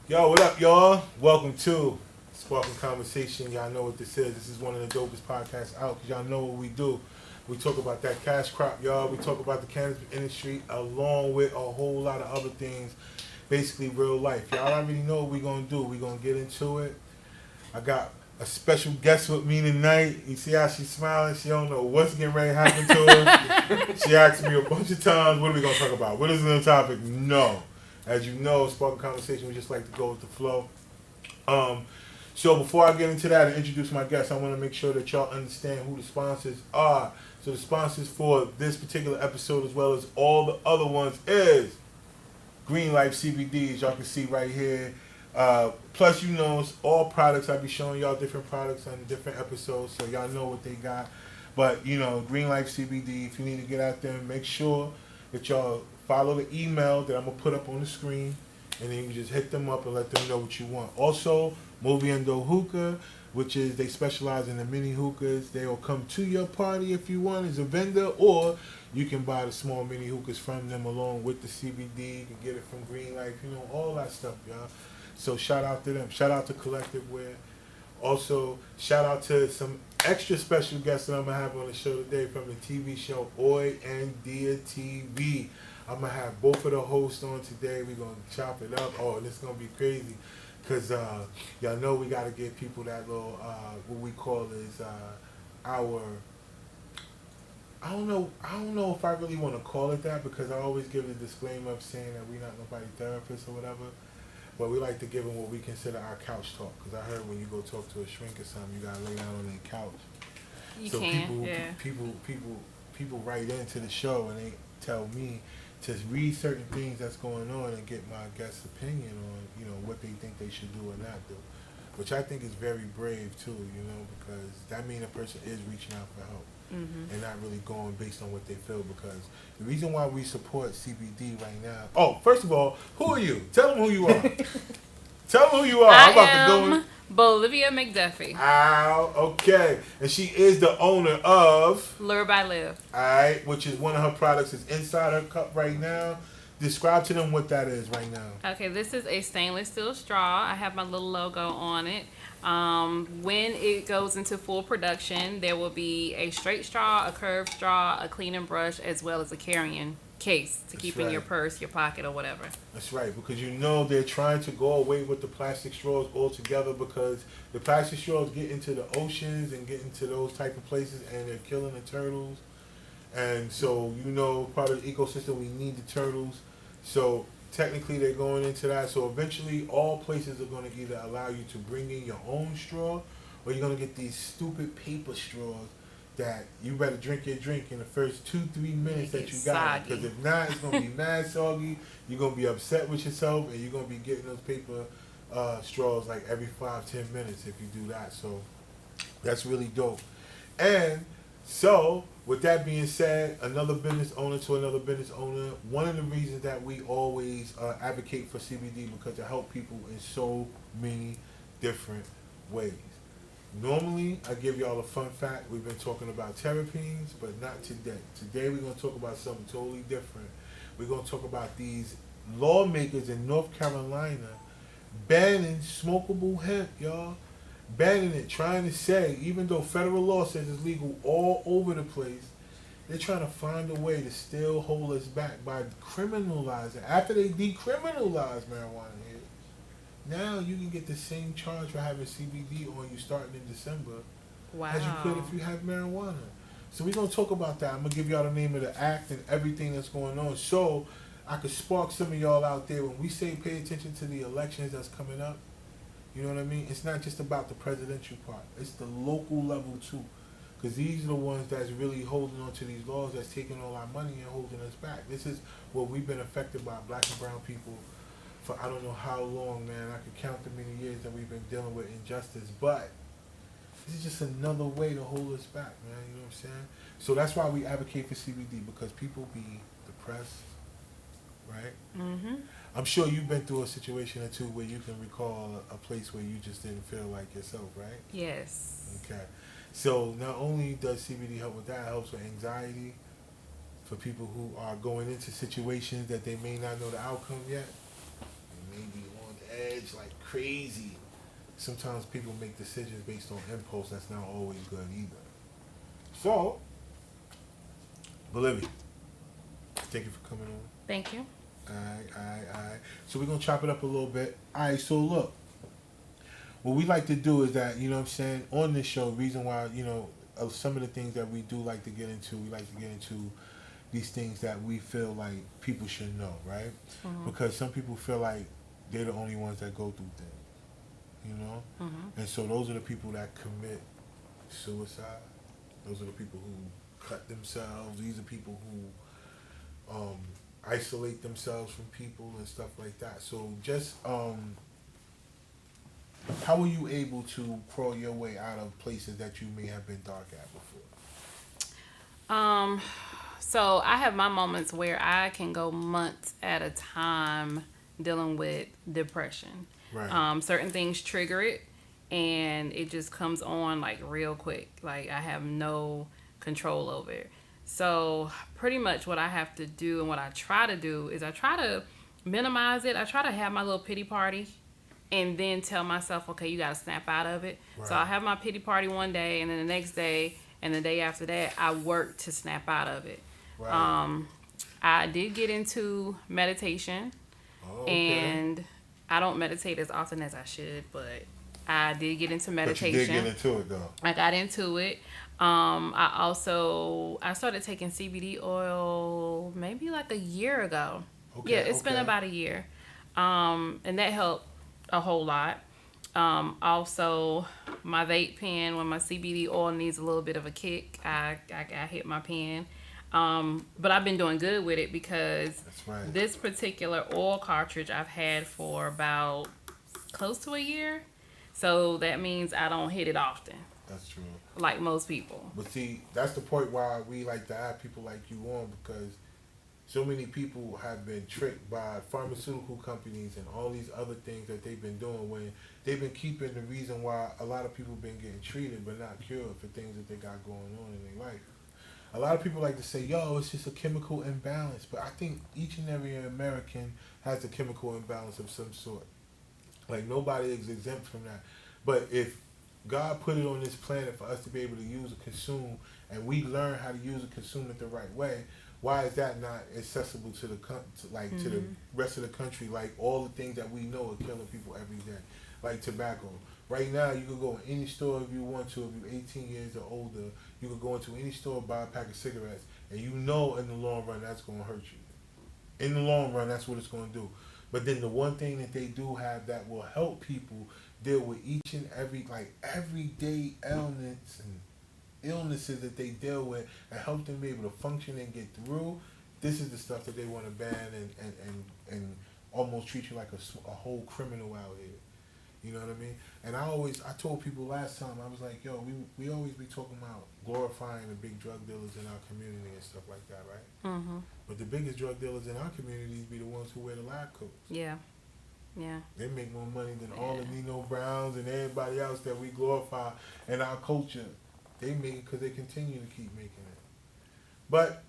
Yo, what up, y'all? Welcome to Sparking Conversation. Y'all know what this is. This is one of the dopest podcasts out because y'all know what we do. We talk about that cash crop, y'all. We talk about the cannabis industry along with a whole lot of other things. Basically, real life. Y'all already know what we're going to do. We're going to get into it. I got a special guest with me tonight. You see how she's smiling? She don't know what's getting ready to happen to her. She asked me a bunch of times, what are we going to talk about? What is the topic? No. As you know, Sparking Conversation, we just like to go with the flow. Um, so before I get into that and introduce my guests, I want to make sure that y'all understand who the sponsors are. So the sponsors for this particular episode, as well as all the other ones, is Green Life CBD, as y'all can see right here. Plus, you know, it's all products. I'll be showing y'all different products on different episodes, so y'all know what they got. But, you know, Green Life CBD, if you need to get out there, make sure that y'all follow the email that I'm going to put up on the screen, and then you just hit them up and let them know what you want. Also, Moviendo Hookah, which is they specialize in the mini hookahs. They will come to your party if you want as a vendor, or you can buy the small mini hookahs from them along with the CBD. You can get it from Green Life, you know, all that stuff, y'all. So shout out to them. Shout out to Collective Wear. Also, shout out to some extra special guests that I'm going to have on the show today from the TV show Oi and Dia TV. I'm going to have both of the hosts on today. We're going to chop it up. Oh, this is going to be crazy. Because y'all know we got to give people that little, what we call is our, I don't know if I really want to call it that, because I always give the disclaimer of saying that we're not nobody therapist or whatever. But we like to give them what we consider our couch talk. Because I heard when you go talk to a shrink or something, you got to lay down on their couch. You So can, yeah. people write into the show and they tell me to read certain things that's going on and get my guest's opinion on, you know, what they think they should do or not do. Which I think is very brave too, you know, because that means a person is reaching out for help and not really going based on what they feel. Because the reason why we support CBD right now. Oh, first of all, who are you? Tell them who you are. Tell them who you are. I I'm about to go in. am Bolivia McDuffie. Ow, okay. And she is the owner of, Lure by Live. alright, which is one of her products is inside her cup right now. Describe to them what that is right now. Okay, this is a stainless steel straw. I have my little logo on it. When it goes into full production, there will be a straight straw, a curved straw, a cleaning brush, as well as a carrying case to keep in your right. purse, your pocket, or whatever. That's right, because you know they're trying to go away with the plastic straws altogether, because the plastic straws get into the oceans and get into those type of places and they're killing the turtles. And so, you know, part of the ecosystem, we need the turtles. So technically they're going into that. So eventually all places are going to either allow you to bring in your own straw, or you're going to get these stupid paper straws that you better drink your drink in the first 2-3 minutes that you got it. Soggy. Because if not, it's going to be mad soggy. You're going to be upset with yourself, and you're going to be getting those paper straws like every 5-10 minutes if you do that. So that's really dope. And so, with that being said, another business owner to another business owner, one of the reasons that we always advocate for CBD, because it helps people in so many different ways. Normally, I give y'all a fun fact. We've been talking about terpenes, but not today. Today, we're going to talk about something totally different. We're going to talk about these lawmakers in North Carolina banning smokable hemp, y'all. Banning it, trying to say, even though federal law says it's legal all over the place, they're trying to find a way to still hold us back by criminalizing. After they decriminalize marijuana here, now you can get the same charge for having CBD on you starting in December as you could Wow. if you have marijuana. So we're going to talk about that. I'm going to give y'all the name of the act and everything that's going on, so I could spark some of y'all out there. When we say pay attention to the elections that's coming up, you know what I mean? It's not just about the presidential part. It's the local level too. Because these are the ones that's really holding on to these laws, that's taking all our money and holding us back. This is what we've been affected by, black and brown people, for I don't know how long, man. I could count the many years that we've been dealing with injustice. But this is just another way to hold us back, man. You know what I'm saying? So that's why we advocate for CBD, because people be depressed, right? Mm-hmm. I'm sure you've been through a situation or two where you can recall a place where you just didn't feel like yourself, right? Yes. Okay. So not only does CBD help with that, it helps with anxiety for people who are going into situations that they may not know the outcome yet. They may be on the edge, crazy. Sometimes people make decisions based on impulse. That's not always good either. So, Bolivia, thank you for coming on. Thank you. Alright. So we're gonna chop it up a little bit. Alright, so look. What we like to do is that, you know what I'm saying, on this show, reason why, some of the things that we do like to get into, we like to get into these things that we feel like people should know, right? Mm-hmm. Because some people feel like they're the only ones that go through things, you know? Mm-hmm. And so those are the people that commit suicide. Those are the people who cut themselves. These are people who isolate themselves from people and stuff like that. So just how were you able to crawl your way out of places that you may have been dark at before? So I have my moments where I can go months at a time dealing with depression. Right. Certain things trigger it, and it just comes on like real quick. Like I have no control over it. So pretty much what I have to do and what I try to do is I try to minimize it. I try to have my little pity party and then tell myself, okay, you got to snap out of it. Right. So I have my pity party one day, and then the next day and the day after that, I work to snap out of it. Right. I did get into meditation, Oh, okay. and I don't meditate as often as I should, but I did get into meditation. But you did get into it, though. I got into it. I started taking CBD oil maybe like a year ago. Okay, Yeah, it's been about a year. And that helped a whole lot. Also, my vape pen, when my CBD oil needs a little bit of a kick, I hit my pen. But I've been doing good with it because That's right. this particular oil cartridge I've had for about close to a year. So that means I don't hit it often. That's true. Like most people. But see, that's the point why we like to have people like you on, because so many people have been tricked by pharmaceutical companies and all these other things that they've been doing, when they've been keeping the reason why a lot of people been getting treated but not cured for things that they got going on in their life. A lot of people like to say, yo, it's just a chemical imbalance. But I think each and every American has a chemical imbalance of some sort. Like, nobody is exempt from that. But if God put it on this planet for us to be able to use and consume, and we learn how to use and consume it the right way, why is that not accessible to the to the rest of the country? Like all the things that we know are killing people every day, like tobacco. Right now, you can go in any store if you want to. If you're 18 years or older, you can go into any store, buy a pack of cigarettes, and you know in the long run that's going to hurt you. In the long run, that's what it's going to do. But then the one thing that they do have that will help people deal with each and every, like, everyday ailments and illnesses that they deal with, and help them be able to function and get through, this is the stuff that they want to ban and almost treat you like a whole criminal out here. You know what I mean? And I told people last time, I was like, yo, we always be talking about glorifying the big drug dealers in our community and stuff like that, right? Mm-hmm. But the biggest drug dealers in our communities be the ones who wear the lab coats. Yeah. Yeah. They make more money than all the Nino Browns and everybody else that we glorify in our culture. They make it because they continue to keep making it. But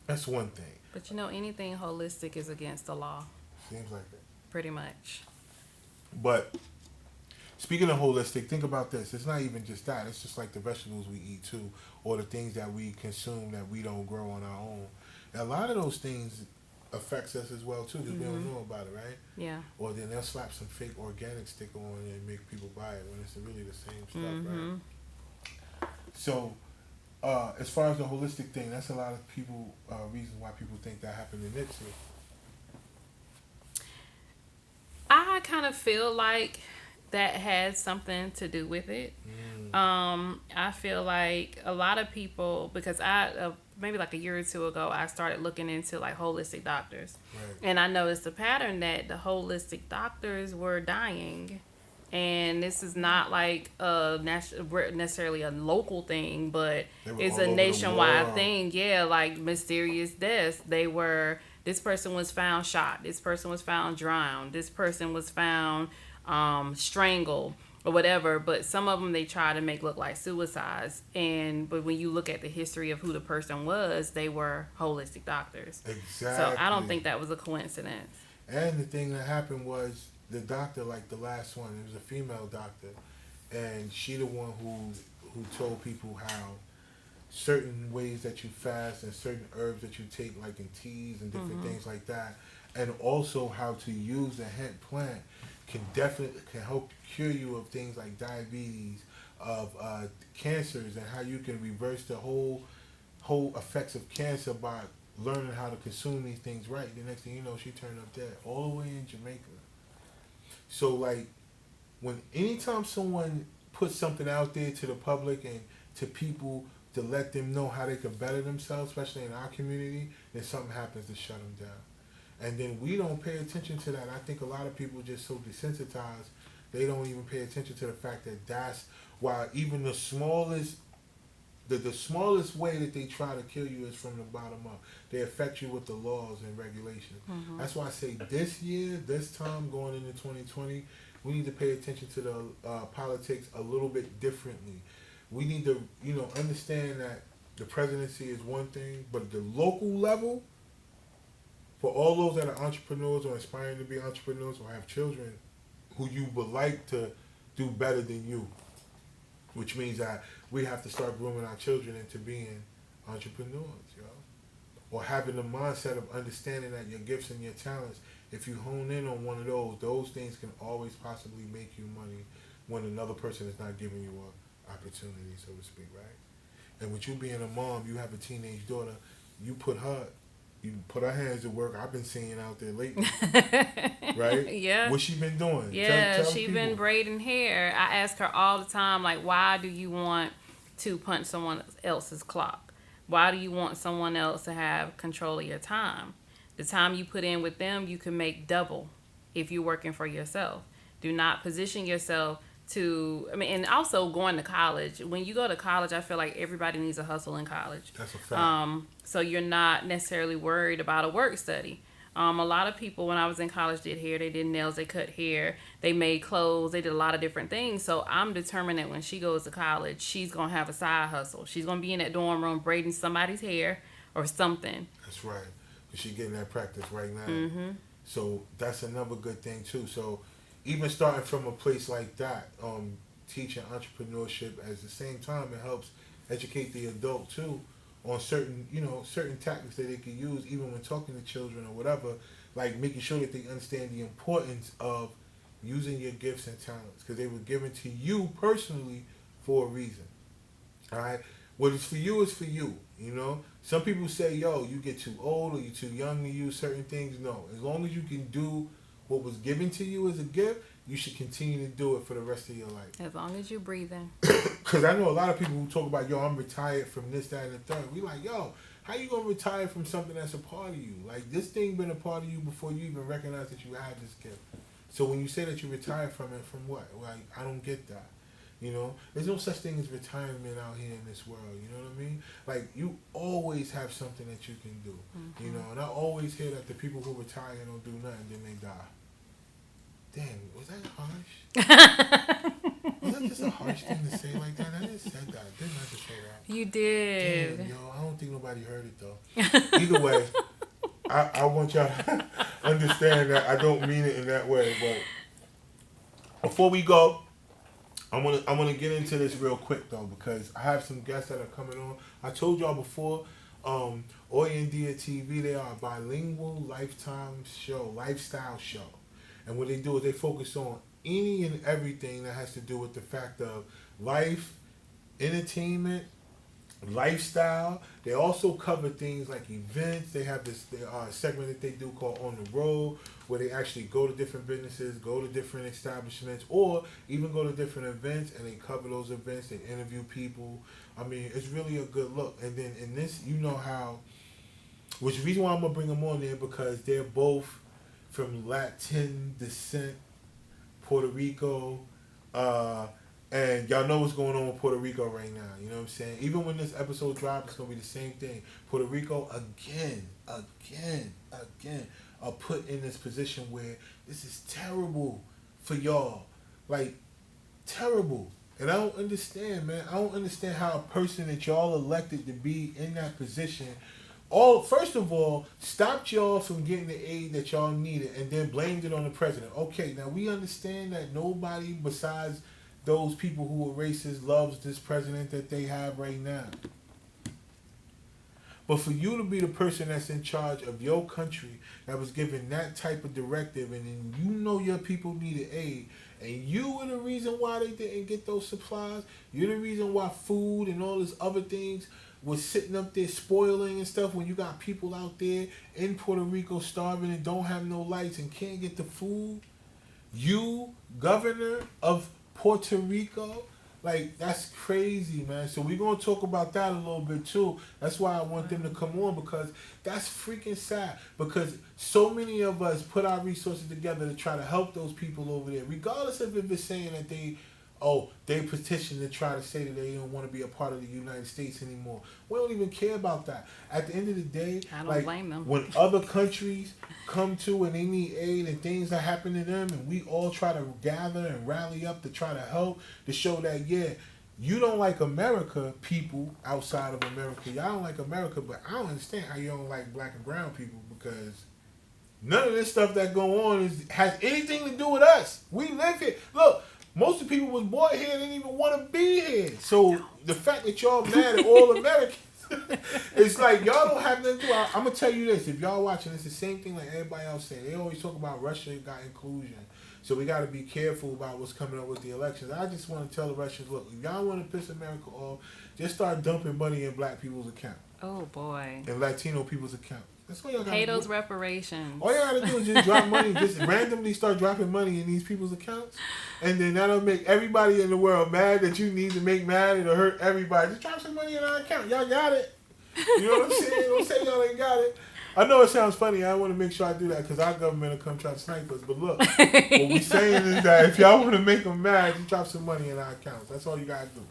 that's one thing. But you know, anything holistic is against the law. Seems like it. Pretty much. But speaking of holistic, think about this. It's not even just that. It's just like the vegetables we eat too, or the things that we consume that we don't grow on our own. And a lot of those things affects us as well too, because we don't know about it, right? Yeah. Or then they'll slap some fake organic sticker on it and make people buy it when it's really the same stuff, right? So, as far as the holistic thing, that's a lot of people reasons why people think that happened in Nipsey. I kind of feel like that has something to do with it. I feel like a lot of people, because maybe like a year or two ago, I started looking into like holistic doctors. Right. And I noticed the pattern that the holistic doctors were dying. And this is not like necessarily a local thing, but it's a nationwide thing. Yeah, like mysterious deaths. This person was found shot. This person was found drowned. This person was found strangled or whatever. But some of them they try to make look like suicides. But when you look at the history of who the person was, they were holistic doctors. Exactly. So I don't think that was a coincidence. And the thing that happened was the doctor, like the last one, it was a female doctor, and she the one who told people how certain ways that you fast and certain herbs that you take, like in teas and different things like that, and also how to use the hemp plant can help cure you of things like diabetes, of cancers, and how you can reverse the whole effects of cancer by learning how to consume these things right. The next thing you know, she turned up dead all the way in Jamaica. So like, when anytime someone puts something out there to the public and to people to let them know how they can better themselves, especially in our community, then something happens to shut them down. And then we don't pay attention to that. I think a lot of people are just so desensitized, they don't even pay attention to the fact that that's why even the smallest way that they try to kill you is from the bottom up. They affect you with the laws and regulations. That's why I say this year, this time going into 2020, we need to pay attention to the politics a little bit differently. We need to, understand that the presidency is one thing, but the local level, for all those that are entrepreneurs or aspiring to be entrepreneurs or have children who you would like to do better than you, which means that we have to start grooming our children into being entrepreneurs, or having the mindset of understanding that your gifts and your talents, if you hone in on one of those things can always possibly make you money when another person is not giving you an opportunity, so to speak, right? And with you being a mom, you have a teenage daughter, you put her hands to work. I've been seeing out there lately, right? Yeah. What she been doing? Yeah, tell she people. been braiding hair. I ask her all the time, like, why do you want to punch someone else's clock? Why do you want someone else to have control of your time? The time you put in with them, you can make double if you're working for yourself. Do not position yourself and also going to college. When you go to college, I feel like everybody needs a hustle in college. That's a fact. So you're not necessarily worried about a work study. A lot of people, when I was in college, did hair, they did nails, they cut hair, they made clothes, they did a lot of different things. So I'm determined that when she goes to college, she's going to have a side hustle. She's going to be in that dorm room braiding somebody's hair or something. That's right. Because she's getting that practice right now. So that's another good thing, too. So even starting from a place like that, teaching entrepreneurship at the same time, it helps educate the adult, too, on certain tactics that they can use even when talking to children or whatever, like making sure that they understand the importance of using your gifts and talents because they were given to you personally for a reason. All right? What is for you is for you, Some people say, yo, you get too old or you're too young to use certain things. No. As long as you can do what was given to you as a gift, you should continue to do it for the rest of your life. As long as you're breathing. Because I know a lot of people who talk about, yo, I'm retired from this, that, and the third. We like, yo, how you going to retire from something that's a part of you? Like, this thing been a part of you before you even recognize that you had this gift. So when you say that you retired from it, from what? Like, I don't get that. There's no such thing as retirement out here in this world. You know what I mean? Like, you always have something that you can do. And I always hear that the people who retire don't do nothing, then they die. Damn, was that harsh? Was that just a harsh thing to say like that? I just said that. Didn't I just say that? You did. Damn, yo, I don't think nobody heard it though. Either way, I want y'all to understand that I don't mean it in that way. But before we go, I'm gonna get into this real quick though because I have some guests that are coming on. I told y'all before, Oyendia TV, they are a bilingual lifestyle show. And what they do is they focus on any and everything that has to do with the fact of life, entertainment, lifestyle. They also cover things like events. They have this segment that they do called On the Road, where they actually go to different businesses, go to different establishments, or even go to different events, and they cover those events. They interview people. I mean, it's really a good look. And then in this, which the reason why I'm going to bring them on there, because they're both from Latin descent, Puerto Rico, and y'all know what's going on with Puerto Rico right now. You know what I'm saying? Even when this episode drops, it's going to be the same thing. Puerto Rico, again, are put in this position where this is terrible for y'all. Like, terrible. And I don't understand, man. I don't understand how a person that y'all elected to be in that position First of all, stopped y'all from getting the aid that y'all needed and then blamed it on the president. Okay, now we understand that nobody besides those people who are racist loves this president that they have right now. But for you to be the person that's in charge of your country that was given that type of directive, and then you know your people needed aid, and you were the reason why they didn't get those supplies, you're the reason why food and all these other things was sitting up there spoiling and stuff, when you got people out there in Puerto Rico starving and don't have no lights and can't get the food. You, governor of Puerto Rico, like, that's crazy, man. So we're going to talk about that a little bit too. That's why I want them to come on, because that's freaking sad. Because so many of us put our resources together to try to help those people over there, regardless of if it's saying that they petitioned to try to say that they don't want to be a part of the United States anymore. We don't even care about that. At the end of the day, I don't blame them. When other countries come to and they need aid and things that happen to them, and we all try to gather and rally up to try to help, to show that, yeah, you don't like America, people outside of America. Y'all don't like America, but I don't understand how you don't like black and brown people, because none of this stuff that go on has anything to do with us. We live here. Look, most of the people was born here didn't even want to be here. So the fact that y'all mad at all Americans, it's like y'all don't have nothing to do. I'm going to tell you this. If y'all watching, it's the same thing like everybody else saying. They always talk about Russia got inclusion. So we got to be careful about what's coming up with the elections. I just want to tell the Russians, look, if y'all want to piss America off, just start dumping money in black people's account. Oh, boy. And Latino people's account. That's all y'all got to do. Pay those reparations. All you gotta do is just drop money, just randomly start dropping money in these people's accounts, and then that'll make everybody in the world mad that you need to make mad. It'll hurt everybody. Just drop some money in our account. Y'all got it. You know what I'm saying? Don't say y'all ain't got it. I know it sounds funny. I want to make sure I do that because our government will come try to snipe us. But look, what we saying is that if y'all want to make them mad, just drop some money in our accounts. That's all you gotta do.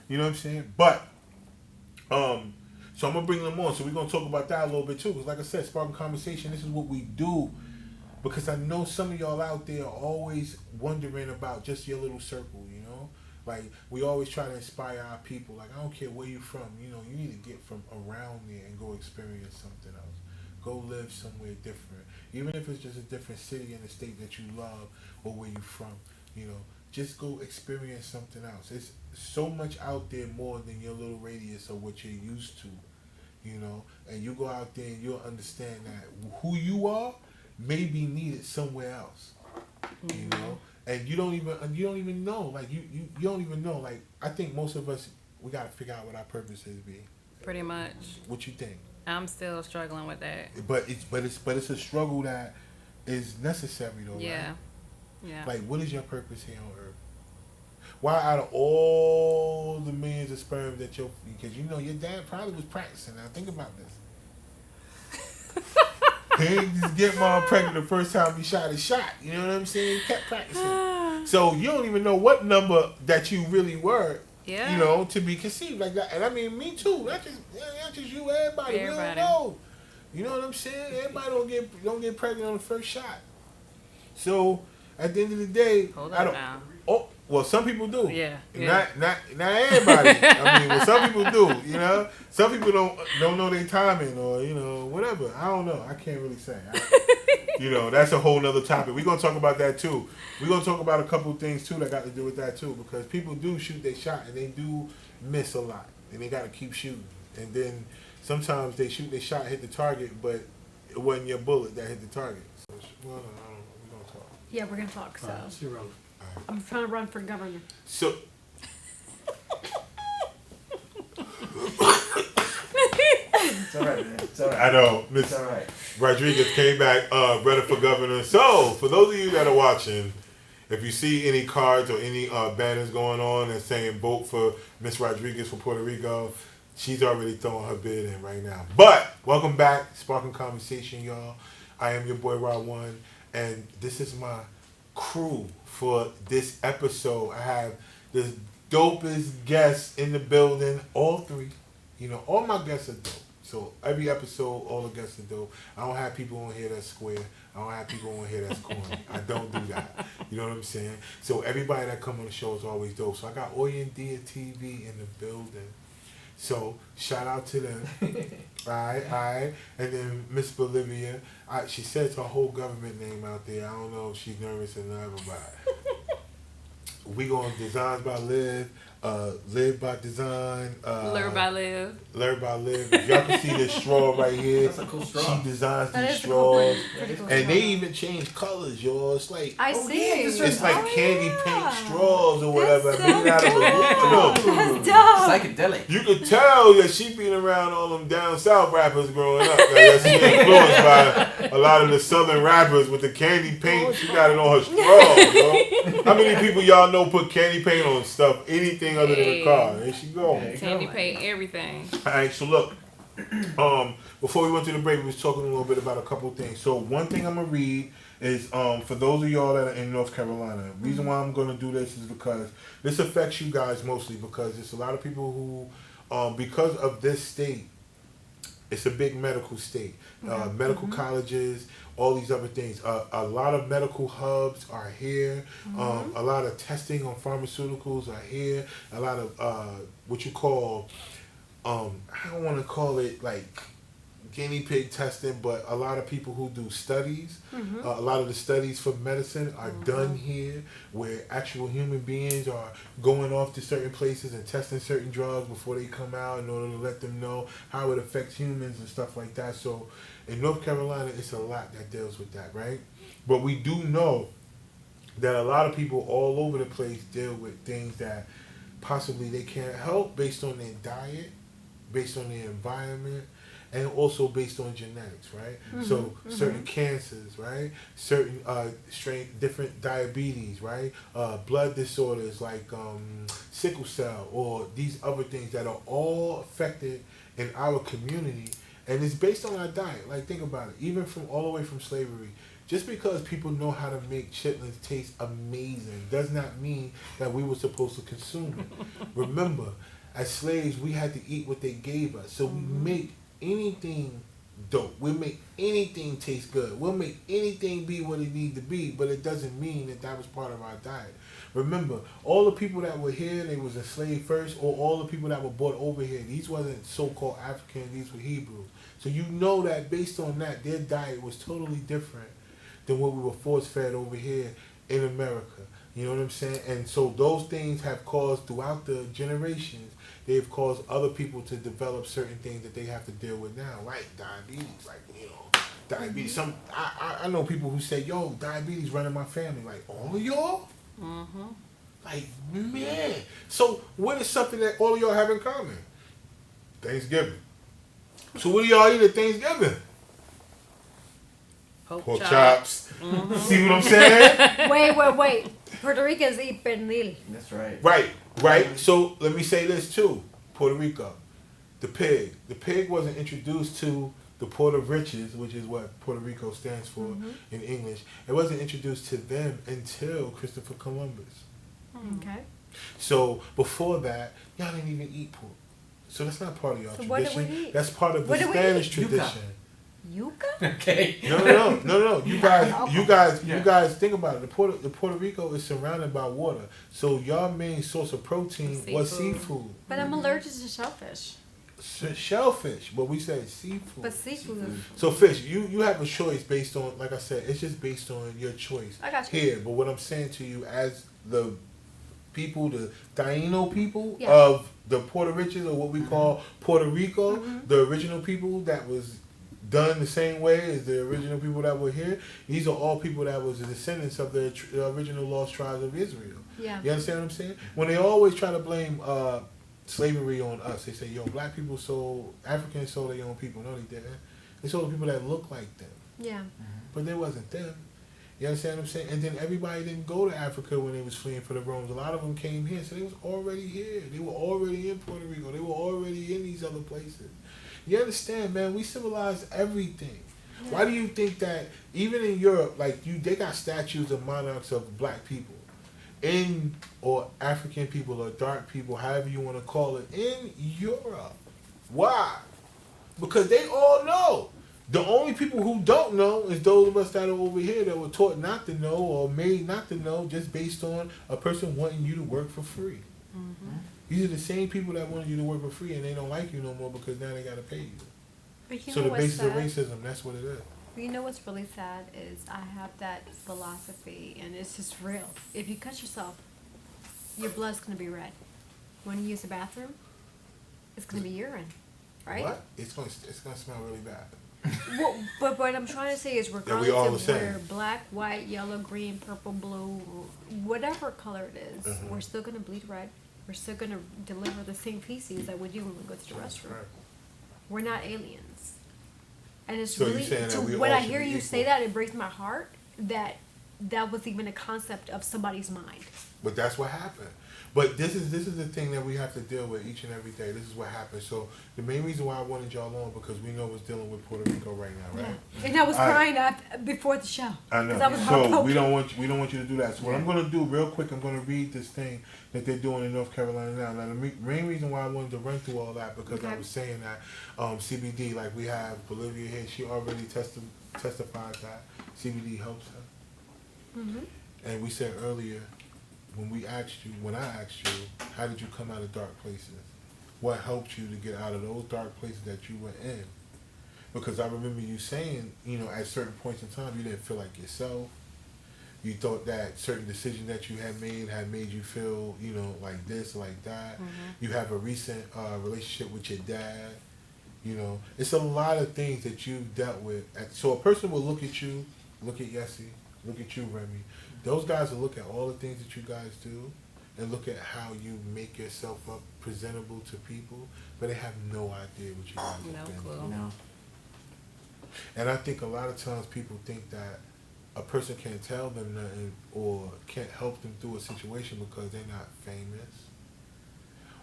You know what I'm saying? But, so I'm going to bring them on. So we're going to talk about that a little bit too. Because like I said, sparking conversation, this is what we do. Because I know some of y'all out there are always wondering about just your little circle, you know? Like, we always try to inspire our people. Like, I don't care where you're from. You know, you need to get from around there and go experience something else. Go live somewhere different. Even if it's just a different city in the state that you love or where you're from, you know? Just go experience something else. It's so much out there more than your little radius of what you're used to, you know. And you go out there and you'll understand that who you are may be needed somewhere else, you know. And you don't even know. Like you don't even know. Like I think most of us, we gotta figure out what our purpose is. Pretty much. What you think? I'm still struggling with that. But it's a struggle that is necessary though. Yeah. Right? Yeah. Like, what is your purpose here on Earth? Why, out of all the millions of sperm that because you know your dad probably was practicing. Now think about this. He didn't just get mom pregnant the first time he shot his shot. You know what I'm saying? He kept practicing. So you don't even know what number that you really were. Yeah. You know, to be conceived like that. And I mean, me too. Not just you. Everybody. We don't know. You know what I'm saying? Everybody don't get pregnant on the first shot. So at the end of the day, hold on now. Oh, well, some people do. Yeah. Not everybody. I mean, well, some people do. You know, some people don't know their timing or you know whatever. I don't know. I can't really say. You know, that's a whole nother topic. We're gonna talk about that too. We're gonna talk about a couple of things too that got to do with that too, because people do shoot their shot and they do miss a lot, and they gotta keep shooting. And then sometimes they shoot their shot, hit the target, but it wasn't your bullet that hit the target. So, well, we're gonna talk. Yeah, we're gonna talk. So Let's see, Roland. I'm trying to run for governor. So. It's all right, man. It's all right. I know, It's all right. Rodriguez came back, running for governor. So, for those of you that are watching, if you see any cards or any banners going on and saying vote for Miss Rodriguez for Puerto Rico, she's already throwing her bid in right now. But, welcome back, Sparking Conversation, y'all. I am your boy, Rod One, and this is my crew for this episode. I have the dopest guests in the building, all three. You know, all my guests are dope. So every episode, all the guests are dope. I don't have people on here that's square. I don't have people on here that's corny. I don't do that. You know what I'm saying? So everybody that come on the show is always dope. So I got Oyendia TV in the building. So shout out to them. Alright. And then Miss Bolivia, she says her whole government name out there. I don't know if she's nervous or not, but we going Designs by Live, Live by Design, Learn by live. Learn by Live. If y'all can see this straw right here, That's a cool straw. she designs That these is a cool, straws. pretty cool And straw. they even change colors, y'all. It's like I Oh, see. yeah, this it's like Oh, candy yeah. paint straws or whatever. That's made out of so aluminum. cool. That's dope. Psychedelic. You could tell that she been around all them down south rappers growing up. Like, that's influenced by a lot of the southern rappers with the candy paint. She got it on her straws, yo. How many people y'all know put candy paint on stuff, anything other than a car? There she go. Yeah. Candy paint, everything. Alright, so look. Before we went to the break, we was talking a little bit about a couple things. So one thing I'm gonna read is for those of y'all that are in North Carolina. The reason why I'm gonna do this is because this affects you guys mostly because there's a lot of people who, because of this state, it's a big medical state. Medical colleges, all these other things. A lot of medical hubs are here. A lot of testing on pharmaceuticals are here. A lot of what you call, I don't want to call it like guinea pig testing, but a lot of people who do studies, a lot of the studies for medicine are done here, where actual human beings are going off to certain places and testing certain drugs before they come out in order to let them know how it affects humans and stuff like that. So in North Carolina, it's a lot that deals with that, right? But we do know that a lot of people all over the place deal with things that possibly they can't help based on their diet, based on their environment, and also based on genetics, right? So certain cancers, right? Certain different diabetes, right? Blood disorders like sickle cell or these other things that are all affected in our community, and it's based on our diet. Like think about it, even from all the way from slavery. Just because people know how to make chitlins taste amazing does not mean that we were supposed to consume it. Remember, as slaves, we had to eat what they gave us. So we make anything dope. We'll make anything taste good. We'll make anything be what it needs to be, but it doesn't mean that that was part of our diet. Remember, all the people that were here, they was enslaved first, or all the people that were brought over here, these wasn't so-called Africans, these were Hebrews. So you know that based on that, their diet was totally different than what we were force-fed over here in America. You know what I'm saying? And so those things have caused, throughout the generations, they've caused other people to develop certain things that they have to deal with now, like diabetes, like, you know, diabetes. I know people who say, yo, diabetes running my family. Like, all of y'all? Like, man. So what is something that all of y'all have in common? Thanksgiving. So what do y'all eat at Thanksgiving? Pork chops. See what I'm saying? Wait. Puerto Ricans eat pernil. That's right. Right. So let me say this too. Puerto Rico, the pig. The pig wasn't introduced to the Puerto Riches, which is what Puerto Rico stands for in English. It wasn't introduced to them until Christopher Columbus. Okay. So before that, y'all didn't even eat pork. So that's not part of y'all So what tradition. do we eat? That's part of the What do we Spanish eat? tradition. Yuca? Okay. No. You guys think about it. The Puerto Rico is surrounded by water. So your main source of protein was seafood. But I'm allergic to shellfish. Shellfish, but we said seafood. But seafood. So fish, you have a choice based on, like I said, it's just based on your choice. I got you. Here, but what I'm saying to you, as the people, the Taino people Yeah. of the Puerto Riches, or what we call Puerto Rico, the original people that was done the same way as the original people that were here. These are all people that was the descendants of the original lost tribes of Israel. Yeah. You understand what I'm saying? When they always try to blame slavery on us, they say, yo, black people sold, Africans sold their own people. No, they didn't. They sold the people that look like them. Yeah. But they wasn't them. You understand what I'm saying? And then everybody didn't go to Africa when they was fleeing for the Romans. A lot of them came here, so they was already here. They were already in Puerto Rico. They were already in these other places. You understand, man? We civilized everything. Yeah. Why do you think that even in Europe, like they got statues of monarchs of black people, or African people or dark people, however you want to call it, in Europe? Why? Because they all know. The only people who don't know is those of us that are over here that were taught not to know or made not to know just based on a person wanting you to work for free. These are the same people that wanted you to work for free and they don't like you no more because now they got to pay you. But you So know the what's basis of sad? racism, that's what it is. You know what's really sad is I have that philosophy, and it's just real. If you cut yourself, your blood's gonna be red. When you use the bathroom, it's gonna be urine, right? What? It's gonna smell really bad. Well, but what I'm trying to say is, all regardless the of same. where black, white, yellow, green, purple, blue, whatever color it is, Mhm. we're still gonna bleed red. We're still gonna deliver the same feces that we do when we go to the That's restroom. right. We're not aliens. And it's So you're really, saying that so we when all I should hear be you say equal. that, it breaks my heart that that was even a concept of somebody's mind. But that's what happened. But this is the thing that we have to deal with each and every day. This is what happens. So the main reason why I wanted y'all on because we know what's dealing with Puerto Rico right now, right? Yeah. And I was All right. crying before the show. I know. 'Cause I was So heartbroken. we don't want you to do that. So what I'm gonna do real quick, I'm gonna read this thing that they're doing in North Carolina now. Now the main reason why I wanted to run through all that because I Okay. was saying that CBD, like we have Bolivia here, she already testified that CBD helps her. Mm-hmm. And we said earlier, when I asked you, how did you come out of dark places? What helped you to get out of those dark places that you were in? Because I remember you saying, at certain points in time, you didn't feel like yourself. You thought that certain decisions that you had made you feel, like this, like that. You have a recent relationship with your dad. It's a lot of things that you've dealt with. So a person will look at you, look at Yessie, look at you, Remy. Those guys will look at all the things that you guys do and look at how you make yourself up presentable to people, but they have no idea what you guys No have been clue. through. No. And I think a lot of times people think that a person can't tell them nothing or can't help them through a situation because they're not famous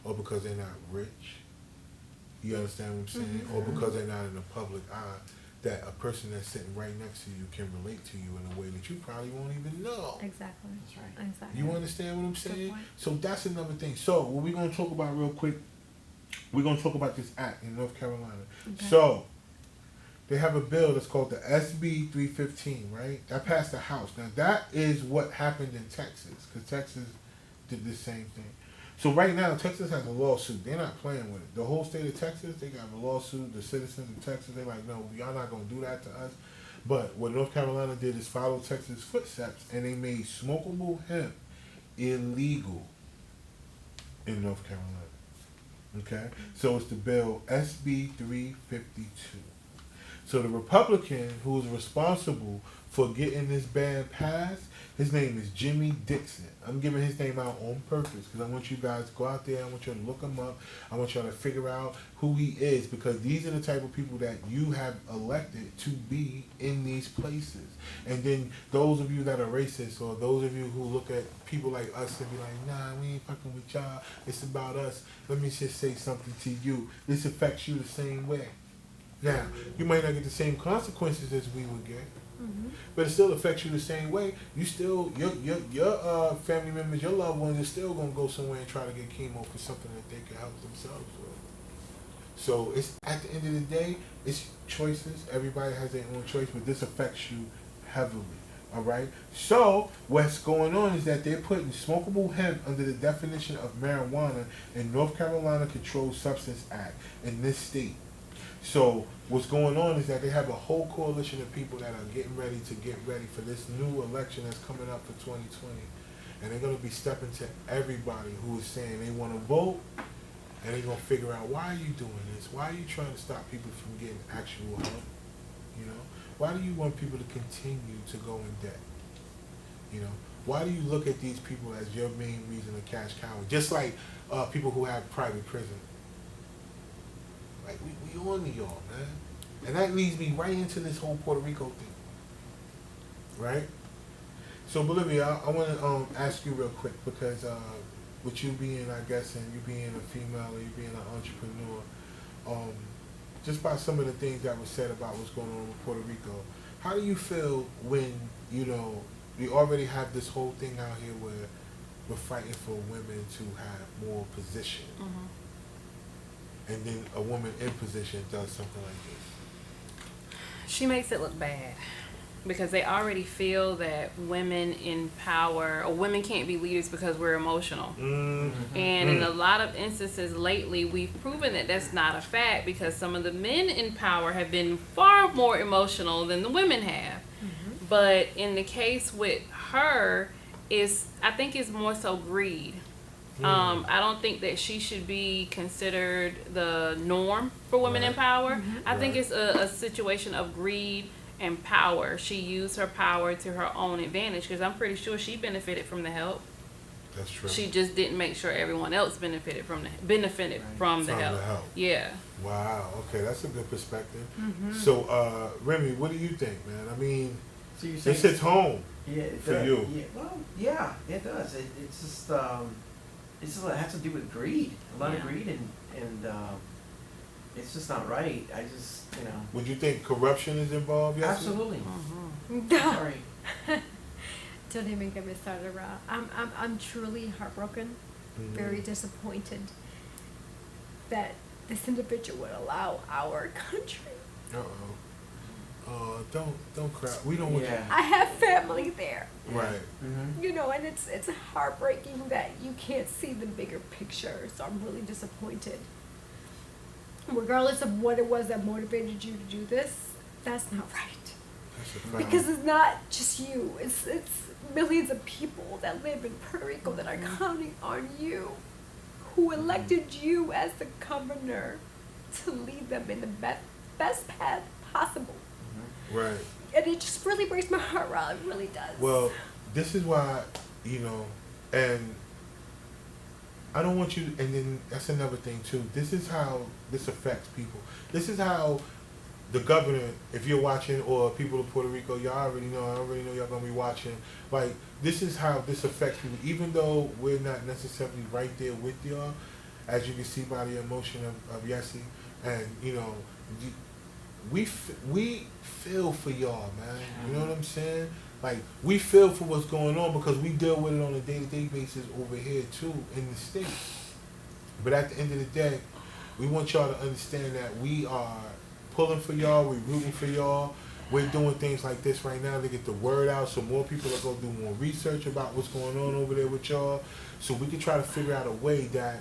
or because they're not rich. You understand what I'm saying? Or because they're not in the public eye. That a person that's sitting right next to you can relate to you in a way that you probably won't even know. Exactly. That's right. Exactly. You understand what I'm Good saying? point. So that's another thing. So what we're going to talk about real quick, we're going to talk about this act in North Carolina. Okay. So they have a bill that's called the SB 315, right? That passed the House. Now that is what happened in Texas, because Texas did the same thing. So right now, Texas has a lawsuit. They're not playing with it. The whole state of Texas, they got a lawsuit. The citizens of Texas, they're like, no, y'all not going to do that to us. But what North Carolina did is follow Texas' footsteps, and they made smokable hemp illegal in North Carolina. Okay? So it's the bill SB 352. So the Republican who is responsible for getting this ban passed, his name is Jimmy Dixon. I'm giving his name out on purpose because I want you guys to go out there. I want you to look him up. I want y'all to figure out who he is because these are the type of people that you have elected to be in these places. And then those of you that are racist or those of you who look at people like us and be like, nah, we ain't fucking with y'all. It's about us. Let me just say something to you. This affects you the same way. Now, you might not get the same consequences as we would get, but it still affects you the same way. You still, your family members, your loved ones are still going to go somewhere and try to get chemo for something that they can help themselves with. So it's at the end of the day, it's choices. Everybody has their own choice, but this affects you heavily. All right. So what's going on is that they're putting smokable hemp under the definition of marijuana in North Carolina Controlled Substance Act in this state. So what's going on is that they have a whole coalition of people that are getting ready for this new election that's coming up for 2020. And they're going to be stepping to everybody who is saying they want to vote, and they're going to figure out, why are you doing this? Why are you trying to stop people from getting actual help? Why do you want people to continue to go in debt? Why do you look at these people as your main reason to cash cow? Just like people who have private prison. Like, we on to y'all, man. And that leads me right into this whole Puerto Rico thing. Right? So, Bolivia, I want to ask you real quick, because with you being, I guess, and you being a female and you being an entrepreneur, just by some of the things that was said about what's going on with Puerto Rico, how do you feel when, we already have this whole thing out here where we're fighting for women to have more position? And then a woman in position does something like this. She makes it look bad. because they already feel that women in power or women can't be leaders because we're emotional. Mm-hmm. And in a lot of instances lately, we've proven that that's not a fact because some of the men in power have been far more emotional than the women have. Mm-hmm. But in the case with her, I think it's more so greed. I don't think that she should be considered the norm for women in power. I think it's a situation of greed and power. She used her power to her own advantage because I'm pretty sure she benefited from the help. That's true. She just didn't make sure everyone else benefited from the help. Yeah. Wow. Okay, that's a good perspective. So, Remy, what do you think, man? I mean, So you're this hits home. Yeah, it for does. you. Yeah, well, yeah, it does. It's just it has to do with greed, a lot of greed, and it's just not right. I just, Would you think corruption is involved? Yes. Absolutely. Sorry. Don't even get me started, Rob. I'm truly heartbroken, very disappointed that this individual would allow our country. Don't cry. We don't want I have family there. you. Right. And it's heartbreaking that you can't see the bigger picture. So I'm really disappointed. Regardless of what it was that motivated you to do this, that's not right. That's a fact. Because it's not just you. It's millions of people that live in Puerto Rico that are counting on you, who elected you as the governor to lead them in the best path possible. Right. And it just really breaks my heart, Rob. It really does. Well, this is why, and I don't want you, and then that's another thing too. This is how this affects people. This is how the governor, if you're watching, or people of Puerto Rico, y'all already know, I already know y'all gonna be watching. Like, this is how this affects people. Even though we're not necessarily right there with y'all, as you can see by the emotion of Yessie, and, we feel for y'all, man. You know what I'm saying? Like, we feel for what's going on because we deal with it on a day-to-day basis over here too in the States. But at the end of the day, we want y'all to understand that we are pulling for y'all, we're rooting for y'all. We're doing things like this right now to get the word out so more people are going to do more research about what's going on over there with y'all, so we can try to figure out a way that,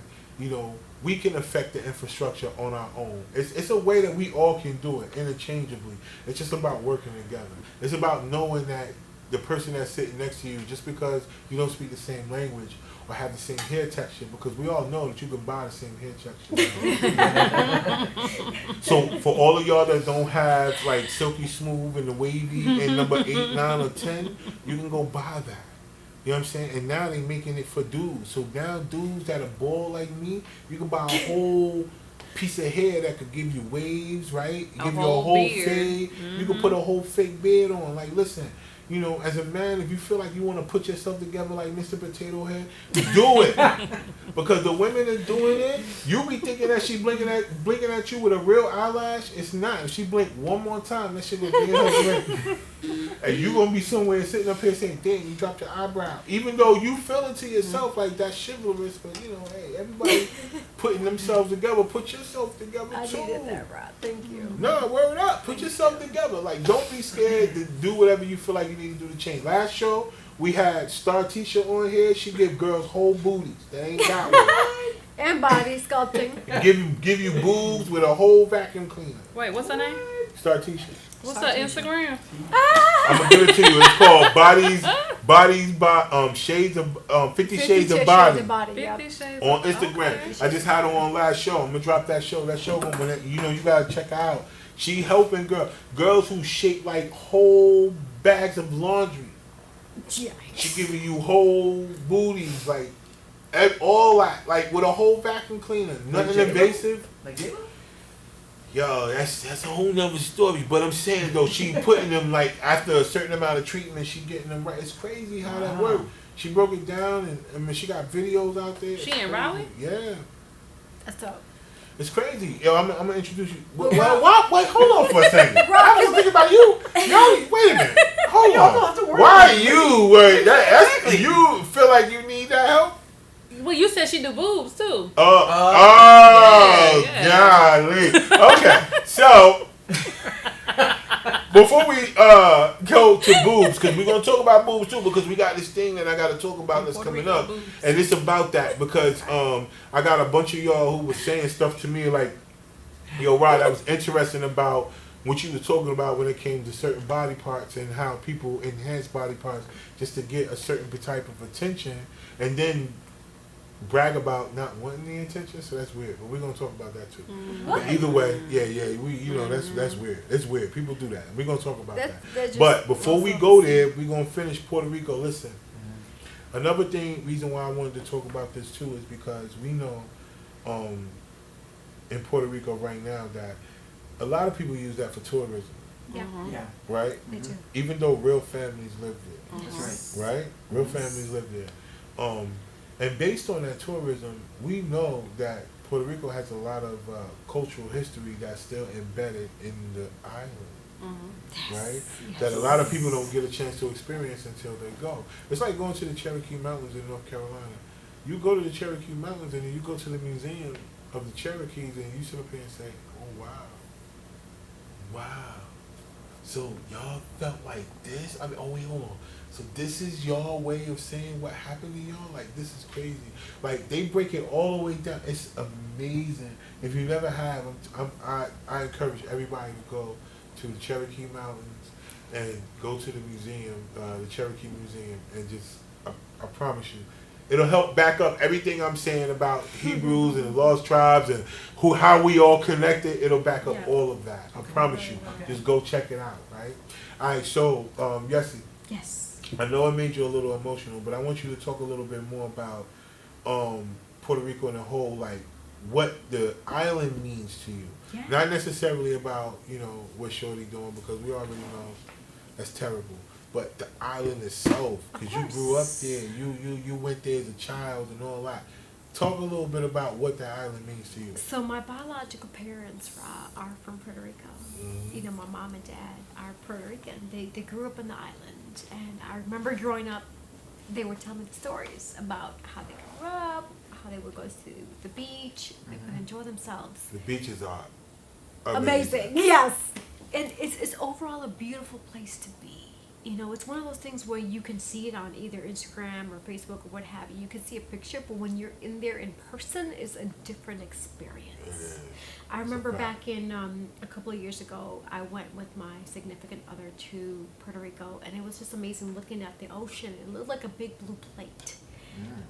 we can affect the infrastructure on our own. It's a way that we all can do it interchangeably. It's just about working together. It's about knowing that the person that's sitting next to you, just because you don't speak the same language or have the same hair texture, because we all know that you can buy the same hair texture. So for all of y'all that don't have like silky smooth and the wavy and number 8, 9, or 10, you can go buy that. You know what I'm saying? And now they making it for dudes. So now dudes that are bald like me, you can buy a whole piece of hair that could give you waves, right? Give you a whole fade. You can put a whole fake beard on. Like, listen, as a man, if you feel like you want to put yourself together like Mr. Potato Head, do it. Because the women that doing it, you be thinking that she blinking at you with a real eyelash. It's not. If she blink one more time, that shit gonna be in her brain. And you gonna be somewhere sitting up here saying, "Damn, you dropped your eyebrow." Even though you feel it to yourself like that's chivalrous, but hey, everybody putting themselves together. Put yourself together too. I needed that, Rob. Thank you. No, word up. Put yourself together. Like, don't be scared to do whatever you feel like you need to do to change. Last show, we had Star Tisha on here. She give girls whole booties. That ain't got one. And body sculpting. give you boobs with a whole vacuum cleaner. Wait, what's her name? Star Tisha. What's her Instagram? I'm gonna give it to you. It's called Shades of 50 Shades of Body. 50 Shades On Instagram. Okay. I just had her on last show. I'm gonna drop that show. That show, you gotta check her out. She helping girls who shape like whole bags of laundry. Yeah. She giving you whole booties, like all that, like with a whole vacuum cleaner. Nothing invasive. Like J-Lo? Yo, that's a whole nother story. But I'm saying though, she putting them like after a certain amount of treatment, she getting them right. It's crazy how that works. She broke it down, and I mean, she got videos out there. She in Raleigh? Yeah. That's dope. It's crazy. Yo, I'm gonna introduce you. Wait, hold on for a second. I was thinking about you. Yo, wait a minute. Hold on. Why are you worried? You feel like you need that help? Well, you said she do boobs too. Golly. Okay, so before we go to boobs, because we're gonna talk about boobs too, because we got this thing that I got to talk about that's coming up, and it's about that because I got a bunch of y'all who was saying stuff to me like, yo, Rod, that was interesting about what you were talking about when it came to certain body parts and how people enhance body parts just to get a certain type of attention, and then brag about not wanting the attention. So that's weird. But we're gonna talk about that too. But either way, that's weird. It's weird. People do that. We're gonna talk about that. But before we go there, we're gonna finish Puerto Rico. Listen, another reason why I wanted to talk about this too is because we know in Puerto Rico right now that a lot of people use that for tourism. Yeah. Yeah. Right? They do. Even though real families live there. That's Right? Real families live there. And based on that tourism, we know that Puerto Rico has a lot of cultural history that's still embedded in the island. Right? Yes. That a lot of people don't get a chance to experience until they go. It's like going to the Cherokee Mountains in North Carolina. You go to the Cherokee Mountains and then you go to the museum of the Cherokees and you sit up here and say, oh, wow. So y'all felt like this? I mean, oh, wait, hold on. So this is y'all way of saying what happened to y'all? Like, this is crazy. Like, they break it all the way down. It's amazing. If you never have, I encourage everybody to go to the Cherokee Mountains and go to the museum, the Cherokee Museum, and just, I promise you, it'll help back up everything I'm saying about Hebrews and the lost tribes and how we all connected. It'll back up all of that. I promise you. Just go check it out, right? All right, so, Yessie. Yes. I know it made you a little emotional, but I want you to talk a little bit more about Puerto Rico in a whole, like what the island means to you. Yeah. Not necessarily about, what Shorty doing, because we already know that's terrible. But the island itself, because you grew up there, you went there as a child and all that. Talk a little bit about what the island means to you. So my biological parents are from Puerto Rico. Mm-hmm. My mom and dad are Puerto Rican. They grew up on the island, and I remember growing up, they would tell me the stories about how they grew up, how they would go to the beach, they would enjoy themselves. The beaches are Amazing. Yes, and it's overall a beautiful place to be. It's one of those things where you can see it on either Instagram or Facebook or what have you. You can see a picture, but when you're in there in person, it's a different experience. I remember back in a couple of years ago, I went with my significant other to Puerto Rico, and it was just amazing looking at the ocean. It looked like a big blue plate.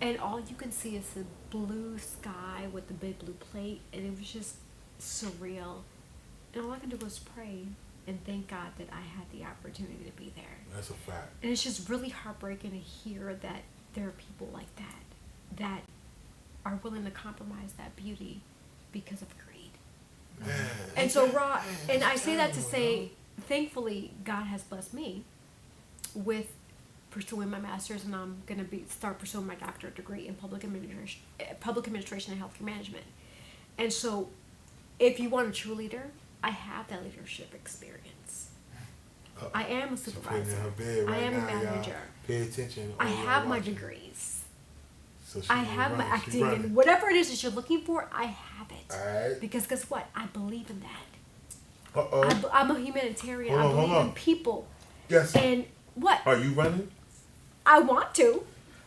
And all you can see is the blue sky with the big blue plate, and it was just surreal. And all I can do was pray and thank God that I had the opportunity to be there. That's a fact. And it's just really heartbreaking to hear that there are people like that are willing to compromise that beauty because of greed. Man. And so, and I say that to say, thankfully, God has blessed me with pursuing my master's, and I'm going to start pursuing my doctorate degree in public administration and healthcare management. And so, if you want a true leader, I have that leadership experience. I am a supervisor. I am a manager. Pay attention. I have my degrees. So I have my acting, and whatever it is that you're looking for, I have it. All right. Because guess what? I believe in that. Uh-oh. I'm a humanitarian. Hold on, I believe in people. Yes. And what? Are you running? I want to.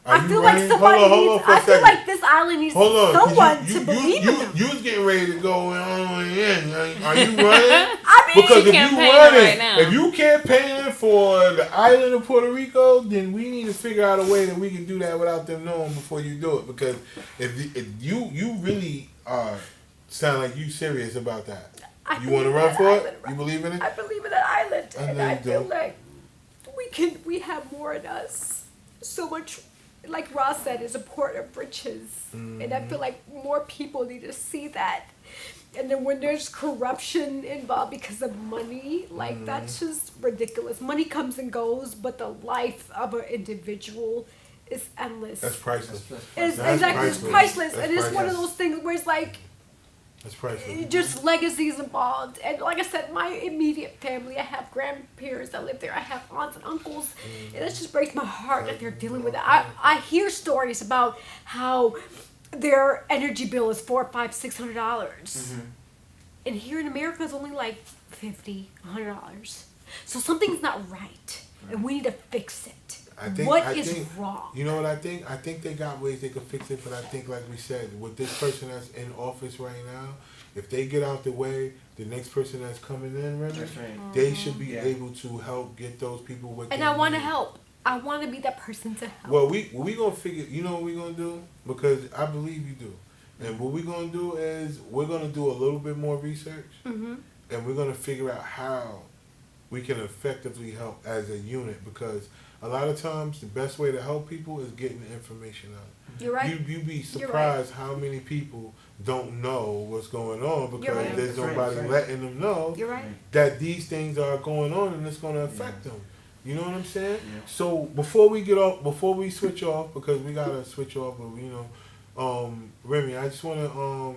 Are I you feel running? like somebody Hold on needs. for a I feel second. like this island needs someone to believe in them. You was getting ready to go in. Are you running? I mean, Because if you campaigning running, right now. if you campaigning for the island of Puerto Rico, then we need to figure out a way that we can do that without them knowing before you do it. Because if you really sound like you serious about that. You want to run for it? You believe in it? I believe in that island, and know I you feel do. like we have more in us. So much, like Ross said, is a port of riches, and I feel like more people need to see that. And then when there's corruption involved because of money, like that's just ridiculous. Money comes and goes, but the life of an individual is endless. That's priceless. It's That's exactly, it's priceless. priceless, That's and it's one of priceless. those things where it's like. That's priceless. Just legacies involved, and like I said, my immediate family, I have grandparents that live there, I have aunts and uncles, and it just breaks my heart that they're dealing with it. I hear stories about how their energy bill is $400, $500, $600, and here in America it's only like $50, $100. So something's not right, and we need to fix it. I think, What is wrong? You know what I think? I think they got ways they can fix it, but I think, like we said, with this person that's in office right now, if they get out the way, the next person that's coming in, Remy, That's right. they should be Yeah. able to help get those people what And they I want to need. help. I want to be that person to help. Well, we gonna figure. You know what we gonna do? Because I believe you do. And what we gonna do is we're gonna do a little bit more research, Mm-hmm. and we're gonna figure out how we can effectively help as a unit. Because a lot of times the best way to help people is getting the information out. You're right. You be You're surprised how many people don't know what's going on because right. there's That's right, nobody that's right. letting them know You're right. that these things are going on and it's going to affect Yeah. them. You know what I'm saying? Yeah. So before we switch off, because we gotta switch off, but Remy, I just wanna